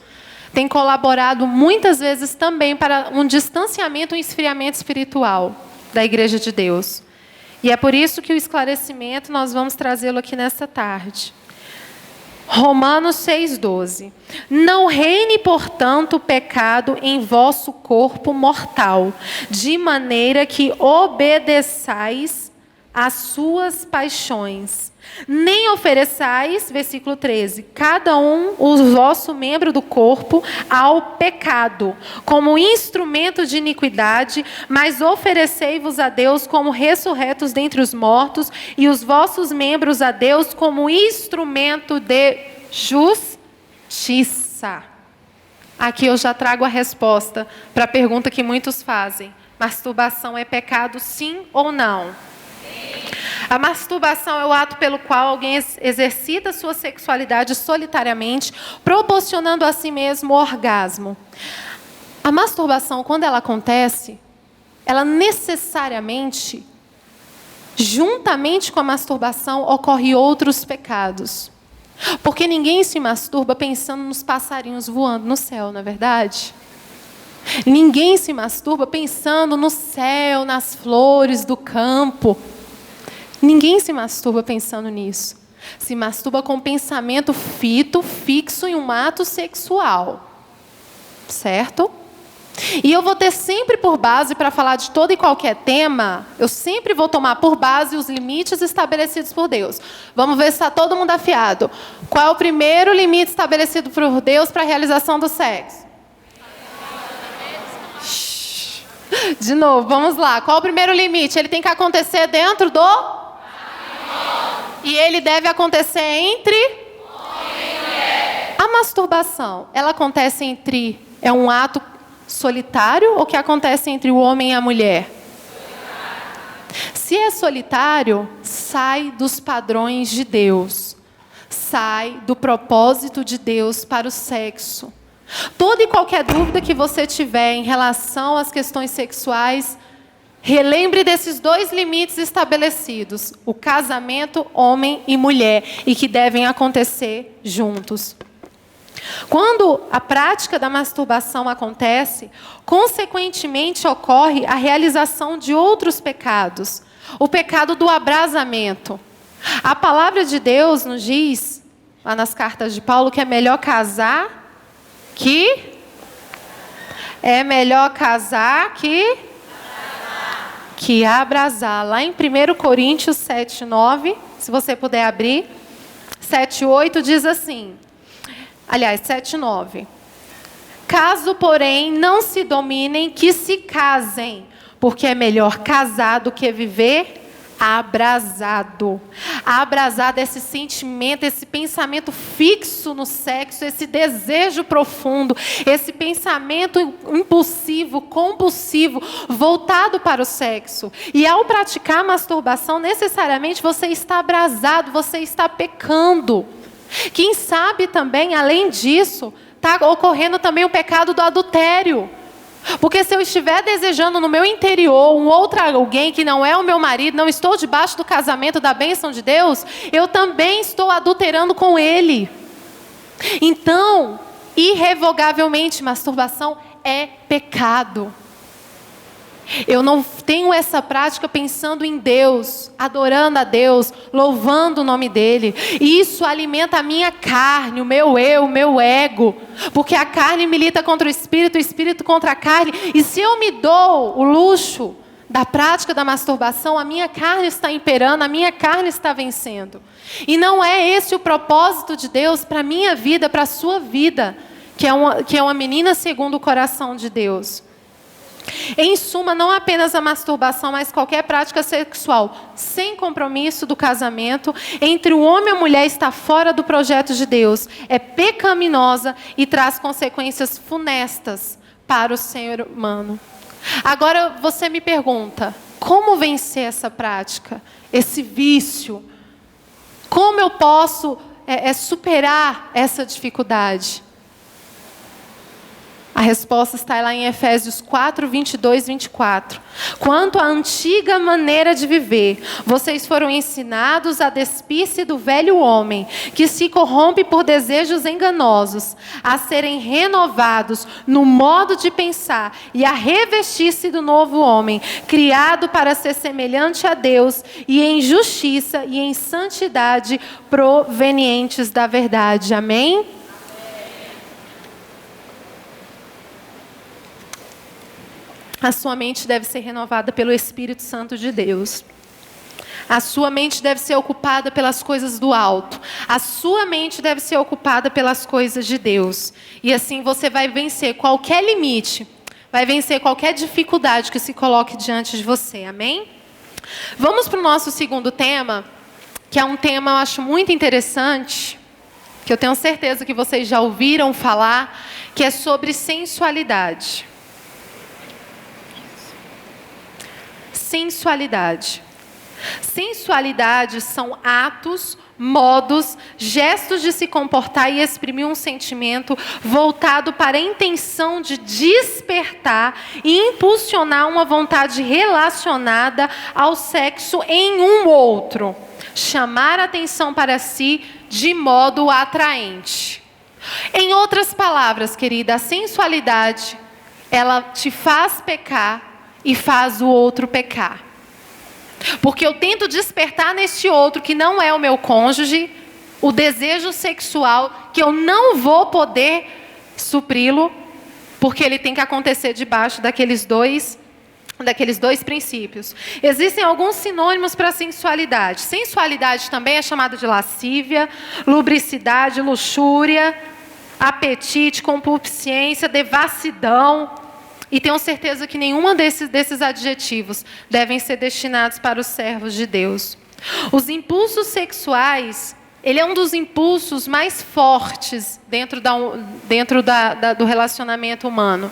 tem colaborado muitas vezes também para um distanciamento, um esfriamento espiritual da igreja de Deus. E é por isso que o esclarecimento nós vamos trazê-lo aqui nesta tarde. Romanos 6,12. Não reine, portanto, o pecado em vosso corpo mortal, de maneira que obedeçais às suas paixões. Nem ofereçais, versículo 13, cada um o vosso membro do corpo ao pecado, como instrumento de iniquidade, mas oferecei-vos a Deus como ressurretos dentre os mortos, e os vossos membros a Deus como instrumento de justiça. Aqui eu já trago a resposta para a pergunta que muitos fazem. Masturbação é pecado, sim ou não? A masturbação é o ato pelo qual alguém exercita sua sexualidade solitariamente, proporcionando a si mesmo orgasmo. A masturbação, quando ela acontece, ela necessariamente, juntamente com a masturbação, ocorre outros pecados. Porque ninguém se masturba pensando nos passarinhos voando no céu, não é verdade? Ninguém se masturba pensando no céu, nas flores do campo. Ninguém se masturba pensando nisso. Se masturba com pensamento fixo em um ato sexual. Certo? E eu vou ter sempre por base, para falar de todo e qualquer tema, eu sempre vou tomar por base os limites estabelecidos por Deus. Vamos ver se está todo mundo afiado. Qual é o primeiro limite estabelecido por Deus para a realização do sexo? De novo, vamos lá. Qual é o primeiro limite? Ele tem que acontecer dentro do... E ele deve acontecer entre... homem e mulher. A masturbação, ela acontece entre... É um ato solitário ou que acontece entre o homem e a mulher? Solitário. Se é solitário, sai dos padrões de Deus. Sai do propósito de Deus para o sexo. Toda e qualquer dúvida que você tiver em relação às questões sexuais, relembre desses dois limites estabelecidos: o casamento, homem e mulher, e que devem acontecer juntos. Quando a prática da masturbação acontece, consequentemente ocorre a realização de outros pecados. O pecado do abrasamento. A palavra de Deus nos diz, lá nas cartas de Paulo, que é melhor casar que... É melhor casar que abrasar. Lá em 1 Coríntios 7,9, se você puder abrir, 7,8 diz assim, aliás, 7,9. Caso, porém, não se dominem, que se casem, porque é melhor casar do que viver abrasado. Abrasado é esse sentimento, esse pensamento fixo no sexo, esse desejo profundo, esse pensamento impulsivo, compulsivo, voltado para o sexo. E ao praticar a masturbação, necessariamente você está abrasado, você está pecando. Quem sabe também, além disso, está ocorrendo também o pecado do adultério. Porque se eu estiver desejando no meu interior um outro alguém que não é o meu marido, não estou debaixo do casamento da bênção de Deus, eu também estou adulterando com ele. Então, irrevogavelmente, masturbação é pecado. Eu não tenho essa prática pensando em Deus, adorando a Deus, louvando o nome dEle. Isso alimenta a minha carne, o meu eu, o meu ego. Porque a carne milita contra o espírito contra a carne. E se eu me dou o luxo da prática da masturbação, a minha carne está imperando, a minha carne está vencendo. E não é esse o propósito de Deus para a minha vida, para a sua vida, que é uma menina segundo o coração de Deus. Em suma, não apenas a masturbação, mas qualquer prática sexual sem compromisso do casamento entre o homem e a mulher está fora do projeto de Deus. É pecaminosa e traz consequências funestas para o ser humano. Agora você me pergunta, como vencer essa prática, esse vício? Como eu posso superar essa dificuldade? A resposta está lá em Efésios 4, 22, 24. Quanto à antiga maneira de viver, vocês foram ensinados a despir-se do velho homem, que se corrompe por desejos enganosos, a serem renovados no modo de pensar e a revestir-se do novo homem, criado para ser semelhante a Deus e em justiça e em santidade provenientes da verdade. Amém? A sua mente deve ser renovada pelo Espírito Santo de Deus. A sua mente deve ser ocupada pelas coisas do alto. A sua mente deve ser ocupada pelas coisas de Deus. E assim você vai vencer qualquer limite, vai vencer qualquer dificuldade que se coloque diante de você. Amém? Vamos para o nosso segundo tema, que é um tema, eu acho, muito interessante, que eu tenho certeza que vocês já ouviram falar, que é sobre sensualidade. Sensualidade. Sensualidade são atos, modos, gestos de se comportar e exprimir um sentimento voltado para a intenção de despertar e impulsionar uma vontade relacionada ao sexo em um outro. Chamar a atenção para si de modo atraente. Em outras palavras, querida, a sensualidade, ela te faz pecar e faz o outro pecar. Porque eu tento despertar neste outro, que não é o meu cônjuge, o desejo sexual, que eu não vou poder supri-lo, porque ele tem que acontecer debaixo daqueles dois princípios. Existem alguns sinônimos para sensualidade. Sensualidade também é chamada de lascívia, lubricidade, luxúria, apetite, concupiscência, devassidão. E tenho certeza que nenhum desses adjetivos devem ser destinados para os servos de Deus. Os impulsos sexuais, ele é um dos impulsos mais fortes dentro do relacionamento humano.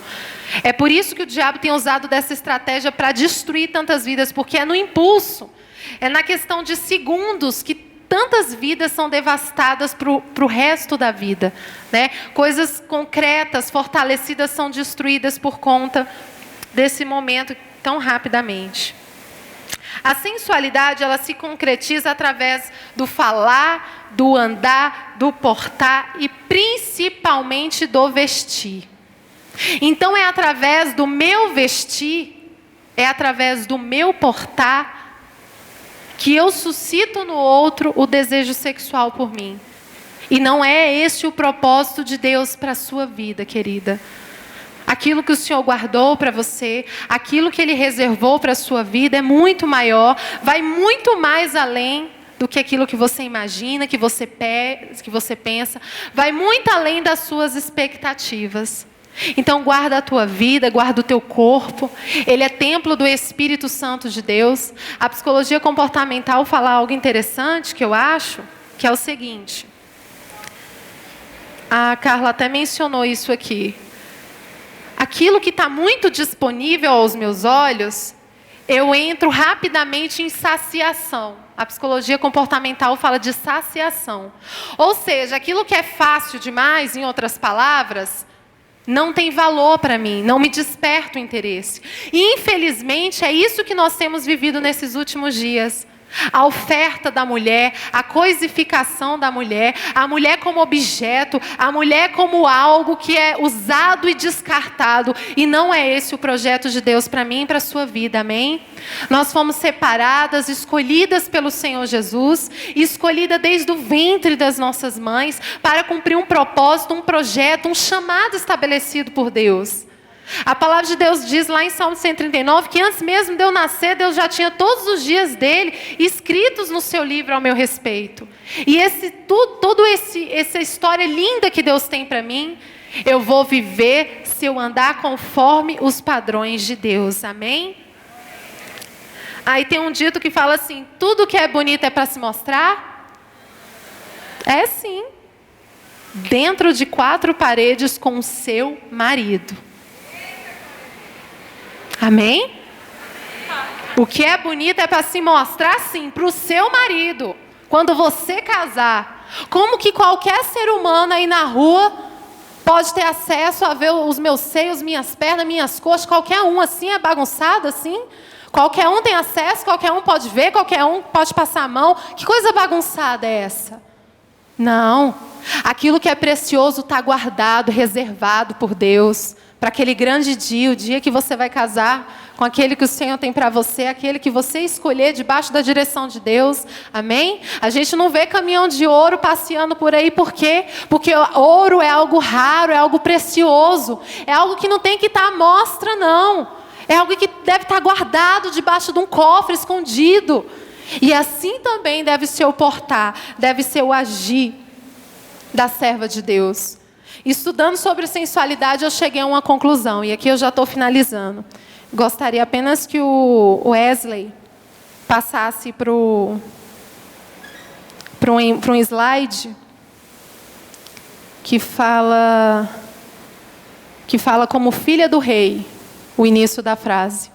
É por isso que o diabo tem usado dessa estratégia para destruir tantas vidas, porque é no impulso, é na questão de segundos que tantas vidas são devastadas para o resto da vida, né? Coisas concretas, fortalecidas, são destruídas por conta desse momento tão rapidamente. A sensualidade, ela se concretiza através do falar, do andar, do portar e principalmente do vestir. Então é através do meu vestir, é através do meu portar, que eu suscito no outro o desejo sexual por mim. E não é esse o propósito de Deus para a sua vida, querida. Aquilo que o Senhor guardou para você, aquilo que Ele reservou para a sua vida é muito maior, vai muito mais além do que aquilo que você imagina, que você pensa, vai muito além das suas expectativas. Então guarda a tua vida, guarda o teu corpo. Ele é templo do Espírito Santo de Deus. A psicologia comportamental fala algo interessante que eu acho, que é o seguinte. A Carla até mencionou isso aqui. Aquilo que está muito disponível aos meus olhos, eu entro rapidamente em saciação. A psicologia comportamental fala de saciação. Ou seja, aquilo que é fácil demais, em outras palavras, não tem valor para mim, não me desperta o interesse. E, infelizmente, é isso que nós temos vivido nesses últimos dias. A oferta da mulher, a coisificação da mulher, a mulher como objeto, a mulher como algo que é usado e descartado. E não é esse o projeto de Deus para mim e para a sua vida, amém? Nós fomos separadas, escolhidas pelo Senhor Jesus, escolhida desde o ventre das nossas mães, para cumprir um propósito, um projeto, um chamado estabelecido por Deus. A palavra de Deus diz lá em Salmo 139 que antes mesmo de eu nascer, Deus já tinha todos os dias dele escritos no seu livro ao meu respeito. E essa história linda que Deus tem para mim, eu vou viver se eu andar conforme os padrões de Deus, amém? Aí tem um dito que fala assim, tudo que é bonito é para se mostrar? É sim. Dentro de 4 paredes com o seu marido. Amém? O que é bonito é para se mostrar, sim, para o seu marido. Quando você casar, como que qualquer ser humano aí na rua pode ter acesso a ver os meus seios, minhas pernas, minhas coxas, qualquer um assim é bagunçado assim? Qualquer um tem acesso, qualquer um pode ver, qualquer um pode passar a mão. Que coisa bagunçada é essa? Não. Aquilo que é precioso está guardado, reservado por Deus, para aquele grande dia, o dia que você vai casar com aquele que o Senhor tem para você, aquele que você escolher debaixo da direção de Deus. Amém? A gente não vê caminhão de ouro passeando por aí, por quê? Porque ouro é algo raro, é algo precioso, é algo que não tem que estar à mostra, não. É algo que deve estar guardado debaixo de um cofre, escondido. E assim também deve ser o portar, deve ser o agir da serva de Deus. Estudando sobre sensualidade, eu cheguei a uma conclusão, e aqui eu já estou finalizando. Gostaria apenas que o Wesley passasse para um slide que fala como filha do rei, o início da frase.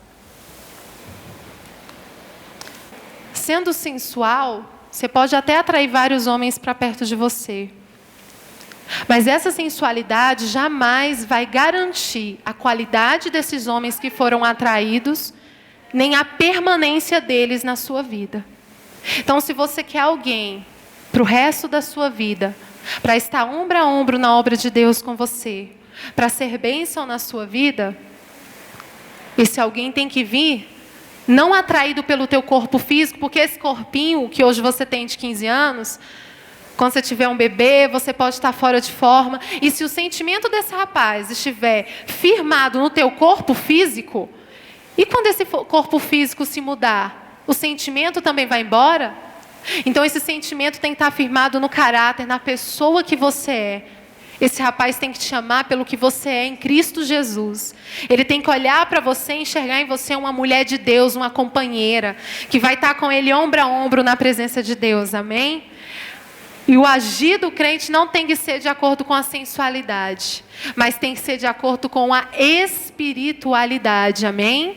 Sendo sensual, você pode até atrair vários homens para perto de você. Mas essa sensualidade jamais vai garantir a qualidade desses homens que foram atraídos, nem a permanência deles na sua vida. Então, se você quer alguém para o resto da sua vida, para estar ombro a ombro na obra de Deus com você, para ser bênção na sua vida, esse alguém tem que vir não atraído pelo teu corpo físico, porque esse corpinho que hoje você tem de 15 anos... Quando você tiver um bebê, você pode estar fora de forma. E se o sentimento desse rapaz estiver firmado no teu corpo físico, e quando esse corpo físico se mudar, o sentimento também vai embora? Então esse sentimento tem que estar firmado no caráter, na pessoa que você é. Esse rapaz tem que te amar pelo que você é em Cristo Jesus. Ele tem que olhar para você e enxergar em você uma mulher de Deus, uma companheira, que vai estar com ele ombro a ombro na presença de Deus. Amém? E o agir do crente não tem que ser de acordo com a sensualidade, mas tem que ser de acordo com a espiritualidade, amém?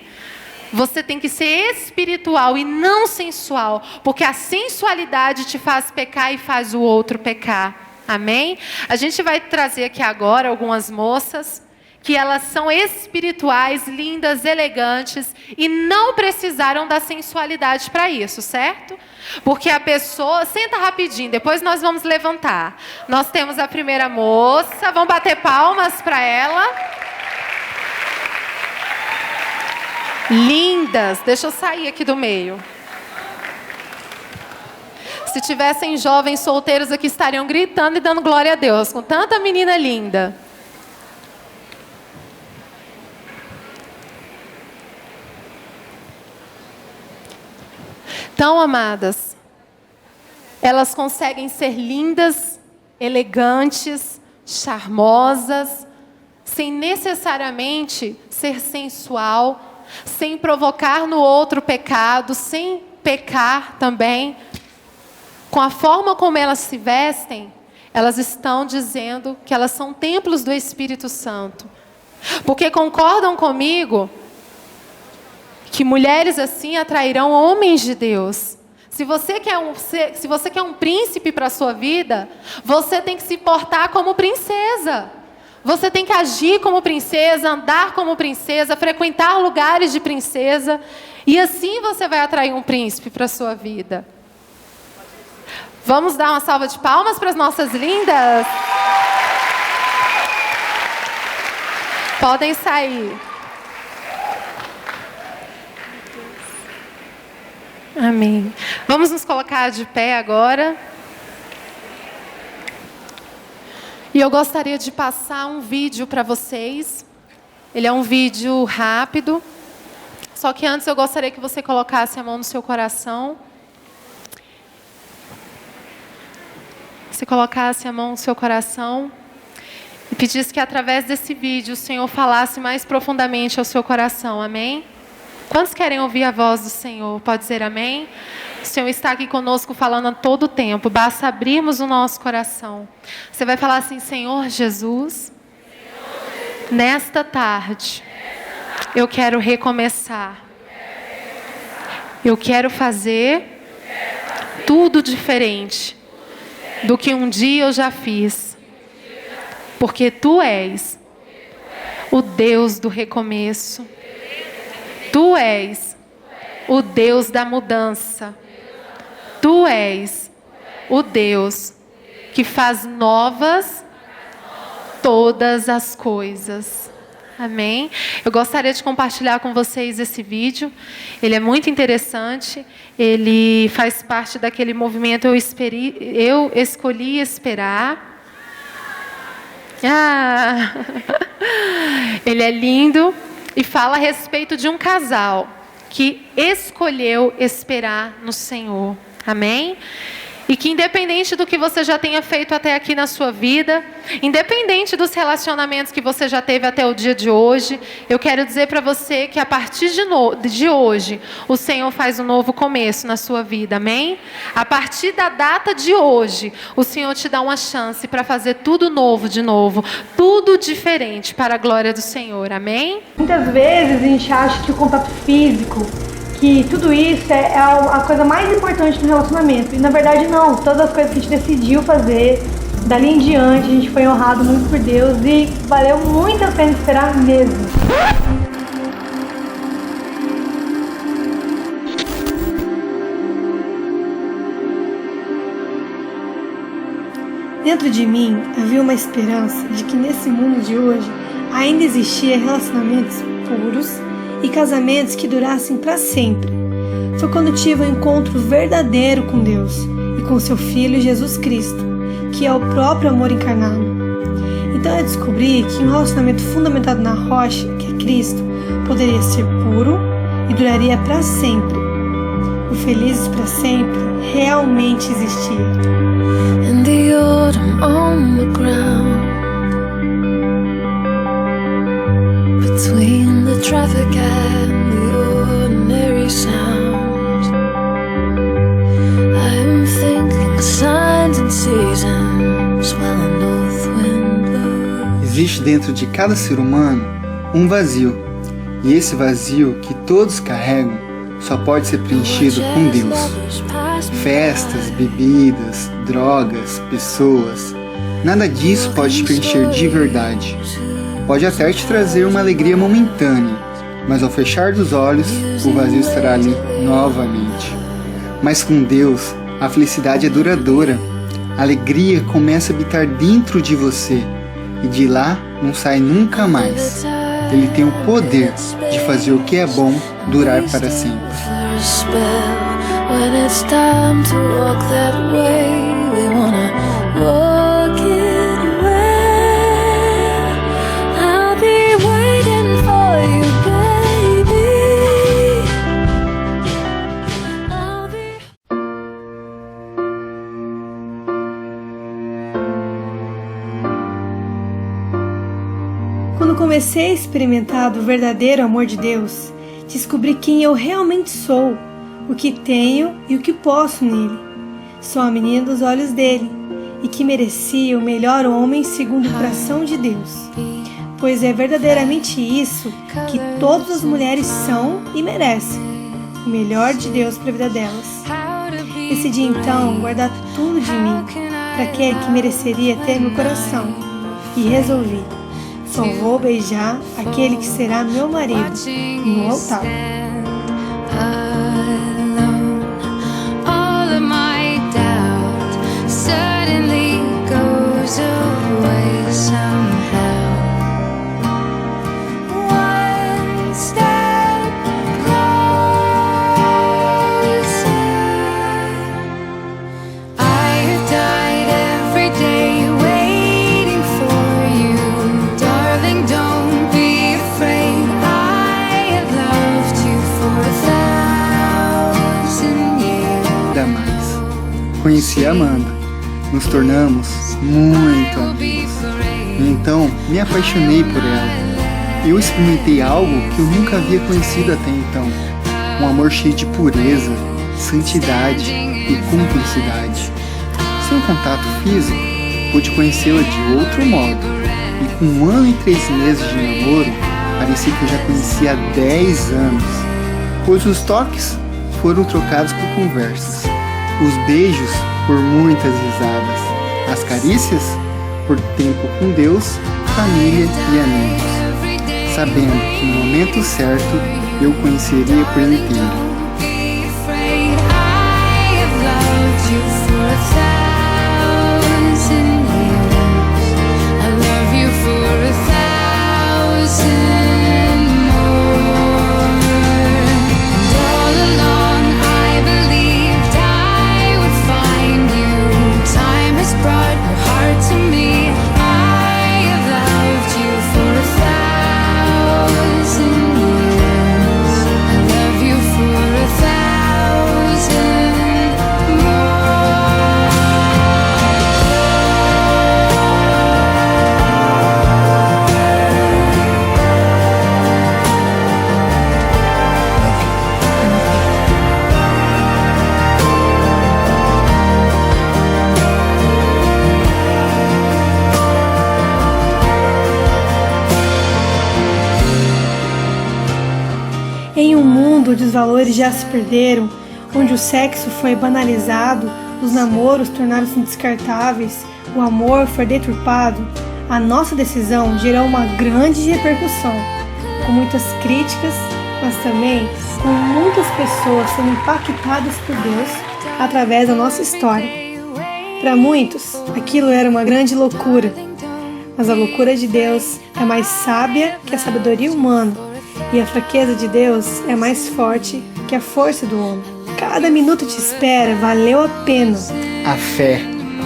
Você tem que ser espiritual e não sensual, porque a sensualidade te faz pecar e faz o outro pecar, amém? A gente vai trazer aqui agora algumas moças que elas são espirituais, lindas, elegantes e não precisaram da sensualidade para isso, certo? Porque a pessoa... Senta rapidinho, depois nós vamos levantar. Nós temos a primeira moça, vamos bater palmas para ela. Lindas, deixa eu sair aqui do meio. Se tivessem jovens solteiros aqui, estariam gritando e dando glória a Deus, com tanta menina linda. Então, amadas, elas conseguem ser lindas, elegantes, charmosas, sem necessariamente ser sensual, sem provocar no outro pecado, sem pecar também. Com a forma como elas se vestem, elas estão dizendo que elas são templos do Espírito Santo. Porque concordam comigo que mulheres assim atrairão homens de Deus. Se você quer um príncipe para a sua vida, você tem que se portar como princesa. Você tem que agir como princesa, andar como princesa, frequentar lugares de princesa. E assim você vai atrair um príncipe para a sua vida. Vamos dar uma salva de palmas para as nossas lindas? Podem sair. Amém. Vamos nos colocar de pé agora. E eu gostaria de passar um vídeo para vocês. Ele é um vídeo rápido. Só que antes eu gostaria que você colocasse a mão no seu coração. Você colocasse a mão no seu coração e pedisse que através desse vídeo o Senhor falasse mais profundamente ao seu coração. Amém? Quantos querem ouvir a voz do Senhor? Pode dizer amém? O Senhor está aqui conosco falando a todo tempo. Basta abrirmos o nosso coração. Você vai falar assim: Senhor Jesus, nesta tarde, eu quero recomeçar. Eu quero fazer tudo diferente do que um dia eu já fiz. porque Tu és o Deus do recomeço. Tu és o Deus da mudança. Tu és o Deus que faz novas todas as coisas. Amém? Eu gostaria de compartilhar com vocês esse vídeo. Ele é muito interessante. Ele faz parte daquele movimento Eu Escolhi Esperar. Ele é lindo e fala a respeito de um casal que escolheu esperar no Senhor. Amém? E que independente do que você já tenha feito até aqui na sua vida, independente dos relacionamentos que você já teve até o dia de hoje, eu quero dizer para você que a partir de hoje, o Senhor faz um novo começo na sua vida, amém? A partir da data de hoje, o Senhor te dá uma chance para fazer tudo novo de novo, tudo diferente para a glória do Senhor, amém? Muitas vezes a gente acha que o contato físico, que tudo isso é a coisa mais importante no relacionamento. E na verdade não, todas as coisas que a gente decidiu fazer, dali em diante, a gente foi honrado muito por Deus e valeu muito a pena esperar mesmo. Dentro de mim havia uma esperança de que nesse mundo de hoje ainda existia relacionamentos puros e casamentos que durassem para sempre. Foi quando tive um encontro verdadeiro com Deus e com seu Filho Jesus Cristo, que é o próprio amor encarnado. Então eu descobri que um relacionamento fundamentado na rocha, que é Cristo, poderia ser puro e duraria para sempre. O felizes para sempre realmente existia. In the autumn on the ground, between the traffic and the ordinary sound, I'm thinking signs and seasons while a north wind blows. Existe dentro de cada ser humano um vazio, e esse vazio que todos carregam só pode ser preenchido com Deus. Festas, bebidas, drogas, pessoas, nada disso pode te preencher de verdade. Pode até te trazer uma alegria momentânea, mas ao fechar dos olhos, o vazio estará ali novamente. Mas com Deus, a felicidade é duradoura. A alegria começa a habitar dentro de você, e de lá não sai nunca mais. Ele tem o poder de fazer o que é bom durar para sempre. When it's time to walk that way, we wanna walk it well. I'll be waiting for you, baby. Quando comecei a experimentar o verdadeiro amor de Deus, descobri quem eu realmente sou, o que tenho e o que posso nele. Sou a menina dos olhos dele e que merecia o melhor homem segundo o coração de Deus, pois é verdadeiramente isso que todas as mulheres são e merecem, o melhor de Deus para a vida delas. Decidi então guardar tudo de mim para aquele que mereceria ter meu coração e resolvi: só vou beijar aquele que será meu marido no altar. Conheci a Amanda, nos tornamos muito amigos. Então me apaixonei por ela. Eu experimentei algo que eu nunca havia conhecido até então, um amor cheio de pureza, santidade e cumplicidade. Sem contato físico, pude conhecê-la de outro modo, e com 1 ano e 3 meses de namoro, parecia que eu já conhecia há 10 anos, pois os toques foram trocados por conversas, os beijos por muitas risadas, as carícias por tempo com Deus, família e amigos, sabendo que no momento certo eu o conheceria por inteiro. Em um mundo onde os valores já se perderam, onde o sexo foi banalizado, os namoros tornaram-se descartáveis, o amor foi deturpado, a nossa decisão gerou uma grande repercussão, com muitas críticas, mas também com muitas pessoas sendo impactadas por Deus através da nossa história. Para muitos, aquilo era uma grande loucura, mas a loucura de Deus é mais sábia que a sabedoria humana. E a fraqueza de Deus é mais forte que a força do homem. Cada minuto de espera valeu a pena. A fé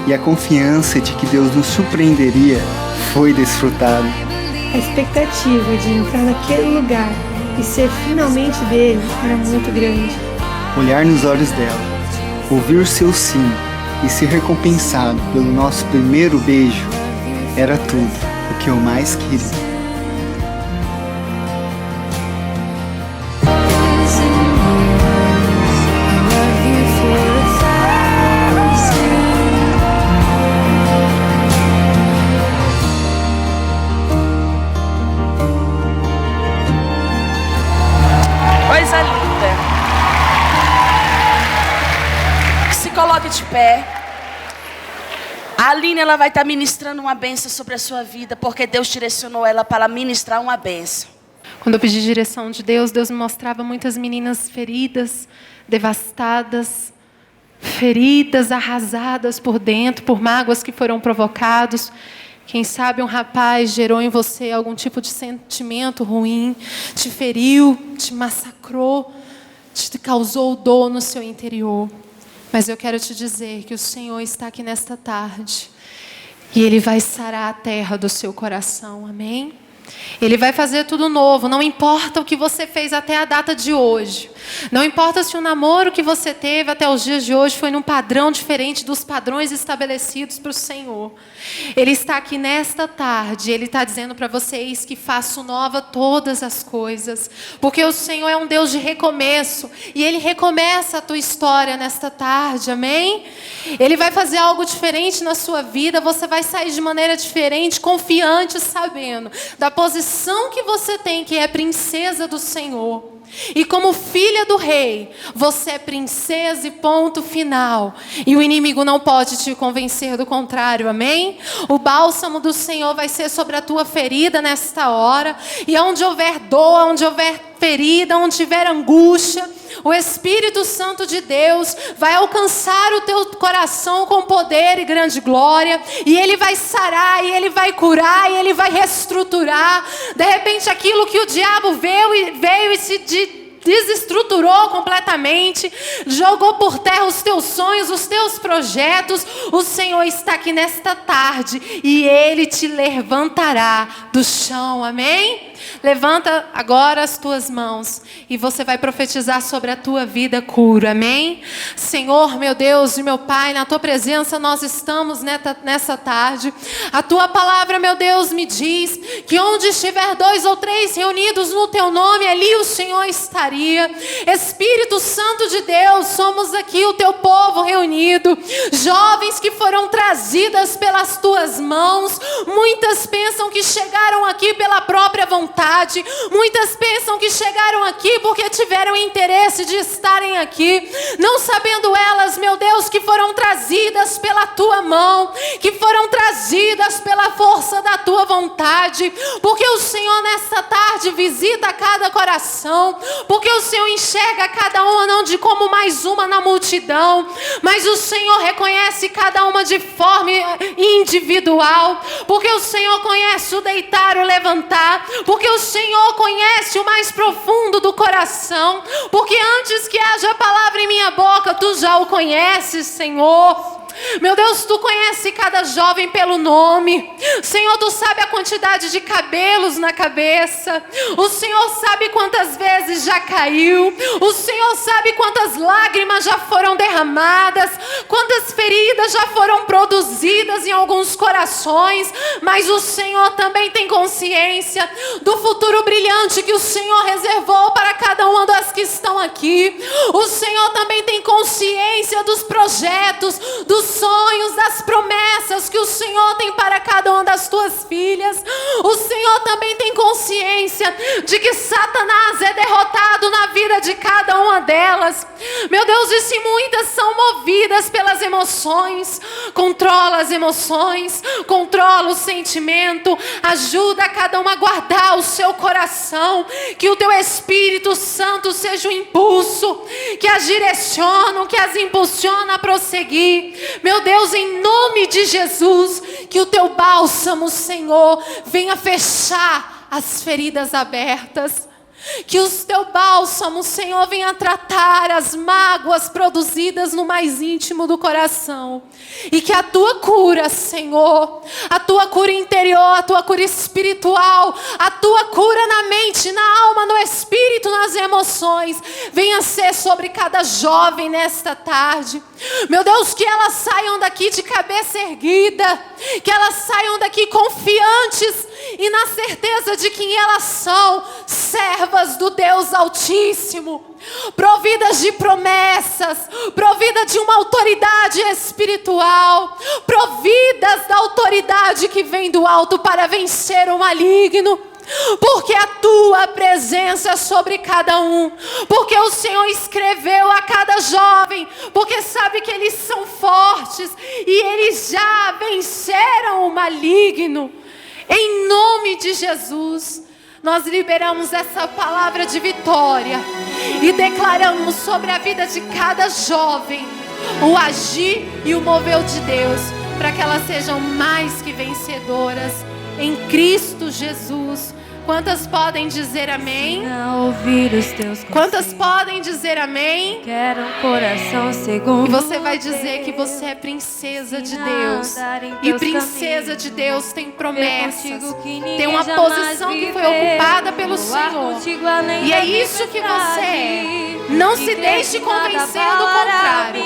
e a confiança de que Deus nos surpreenderia foi desfrutada. A expectativa de entrar naquele lugar e ser finalmente dele era muito grande. Olhar nos olhos dela, ouvir seu sim e ser recompensado pelo nosso primeiro beijo era tudo o que eu mais queria. Coisa linda. Se coloque de pé. A Aline, ela vai estar ministrando uma bênção sobre a sua vida, porque Deus direcionou ela para ministrar uma bênção. Quando eu pedi direção de Deus, Deus me mostrava muitas meninas feridas, devastadas, feridas, arrasadas por dentro, por mágoas que foram provocadas. Quem sabe um rapaz gerou em você algum tipo de sentimento ruim, te feriu, te massacrou, te causou dor no seu interior. Mas eu quero te dizer que o Senhor está aqui nesta tarde e Ele vai sarar a terra do seu coração, amém? Ele vai fazer tudo novo, não importa o que você fez até a data de hoje. Não importa se o namoro que você teve até os dias de hoje foi num padrão diferente dos padrões estabelecidos para o Senhor. Ele está aqui nesta tarde, Ele está dizendo para vocês que faço nova todas as coisas. Porque o Senhor é um Deus de recomeço e Ele recomeça a tua história nesta tarde, amém? Ele vai fazer algo diferente na sua vida, você vai sair de maneira diferente, confiante, sabendo da posição que você tem, que é princesa do Senhor. E como filha do rei, você é princesa e ponto final. E o inimigo não pode te convencer do contrário, amém? O bálsamo do Senhor vai ser sobre a tua ferida nesta hora. E onde houver dor, onde houver ferida, onde tiver angústia, o Espírito Santo de Deus vai alcançar o teu coração com poder e grande glória. E Ele vai sarar, e Ele vai curar, e Ele vai reestruturar. De repente aquilo que o diabo veio e se desestruturou completamente, jogou por terra os teus sonhos, os teus projetos. O Senhor está aqui nesta tarde e Ele te levantará do chão, amém? Levanta agora as tuas mãos e você vai profetizar sobre a tua vida cura, amém? Senhor, meu Deus e meu Pai, na tua presença nós estamos nessa tarde. A tua palavra, meu Deus, me diz que onde estiver 2 ou 3 reunidos no teu nome, ali o Senhor estaria. faria. Espírito Santo de Deus, somos aqui o teu povo reunido, jovens que foram trazidas pelas tuas mãos. Muitas pensam que chegaram aqui pela própria vontade, muitas pensam que chegaram aqui porque tiveram interesse de estarem aqui, não sabendo elas, meu Deus, que foram trazidas pela tua mão, que foram trazidas pela força da tua vontade, porque o Senhor nesta tarde visita cada coração, porque o Senhor enxerga cada uma não de como mais uma na multidão, mas o Senhor reconhece cada uma de forma individual, porque o Senhor conhece o deitar, o levantar, porque o Senhor conhece o mais profundo do coração, porque antes que haja palavra em minha boca, tu já o conheces, Senhor. Meu Deus, tu conhece cada jovem pelo nome. Senhor, tu sabe a quantidade de cabelos na cabeça. O Senhor sabe quantas vezes já caiu. O Senhor sabe quantas lágrimas já foram derramadas, quantas feridas já foram produzidas em alguns corações. Mas o Senhor também tem consciência do futuro brilhante que o Senhor reservou para cada uma das que estão aqui. O Senhor também tem consciência dos projetos, dos sonhos, das promessas que o Senhor tem para cada uma das tuas filhas. O Senhor também tem consciência de que Satanás é derrotado na vida de cada uma delas. Meu Deus, e se muitas são movidas pelas emoções, controla as emoções, controla o sentimento, ajuda cada uma a guardar o seu coração, que o teu Espírito Santo seja o impulso, que as direciona, que as impulsiona a prosseguir. Meu Deus, em nome de Jesus, que o teu bálsamo, Senhor, venha fechar as feridas abertas. Que o teu bálsamo, Senhor, venha tratar as mágoas produzidas no mais íntimo do coração. E que a tua cura, Senhor, a tua cura interior, a tua cura espiritual, a tua cura na mente, na alma, no espírito, nas emoções, venha ser sobre cada jovem nesta tarde. Meu Deus, que elas saiam daqui de cabeça erguida, que elas saiam daqui confiantes e na certeza de quem elas são, servas do Deus Altíssimo, providas de promessas, providas de uma autoridade espiritual, providas da autoridade que vem do alto para vencer o maligno. Porque a tua presença é sobre cada um, porque o Senhor escreveu a cada jovem, porque sabe que eles são fortes e eles já venceram o maligno. Em nome de Jesus, nós liberamos essa palavra de vitória e declaramos sobre a vida de cada jovem o agir e o mover de Deus, para que elas sejam mais que vencedoras em Cristo Jesus. Quantas podem dizer amém? Ouvir os teus Quantas podem dizer amém? Quero um coração segundo. E você vai dizer que você é princesa de Deus. E princesa de Deus tem promessas. Tem uma posição que foi ocupada pelo Senhor. E é isso que você é. Não se deixe convencer do contrário.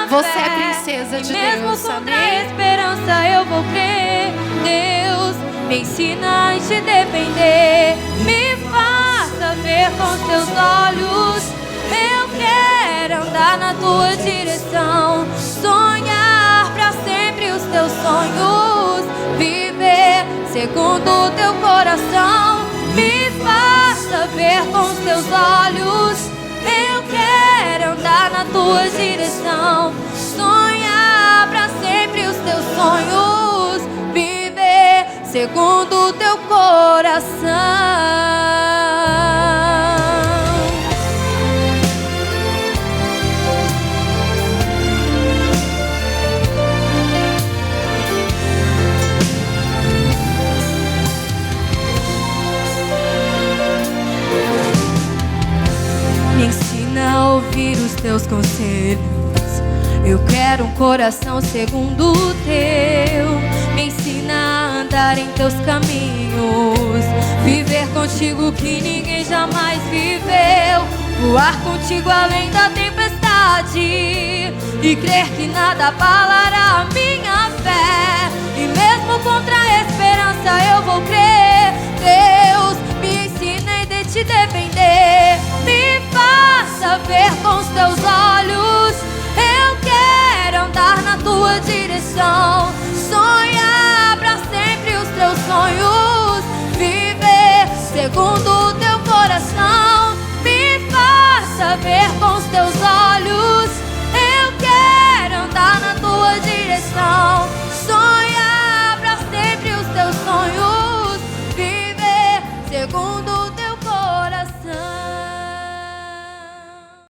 Você é princesa de Deus. Amém? Esperança eu vou crer. Deus, me ensina a te depender. Me faça ver com teus olhos. Eu quero andar na tua direção. Sonhar pra sempre os teus sonhos. Viver segundo o teu coração. Me faça ver com teus olhos. Eu quero andar na tua direção. Sonhar pra sempre os teus sonhos. Viver segundo o teu coração. Me ensina a ouvir os teus conselhos. Eu quero um coração segundo o teu. Me ensina a andar em teus caminhos. Viver contigo que ninguém jamais viveu. Voar contigo além da tempestade. E crer que nada abalará a minha fé. E mesmo contra a esperança eu vou crer. Deus, me ensina a te depender. Me faz segundo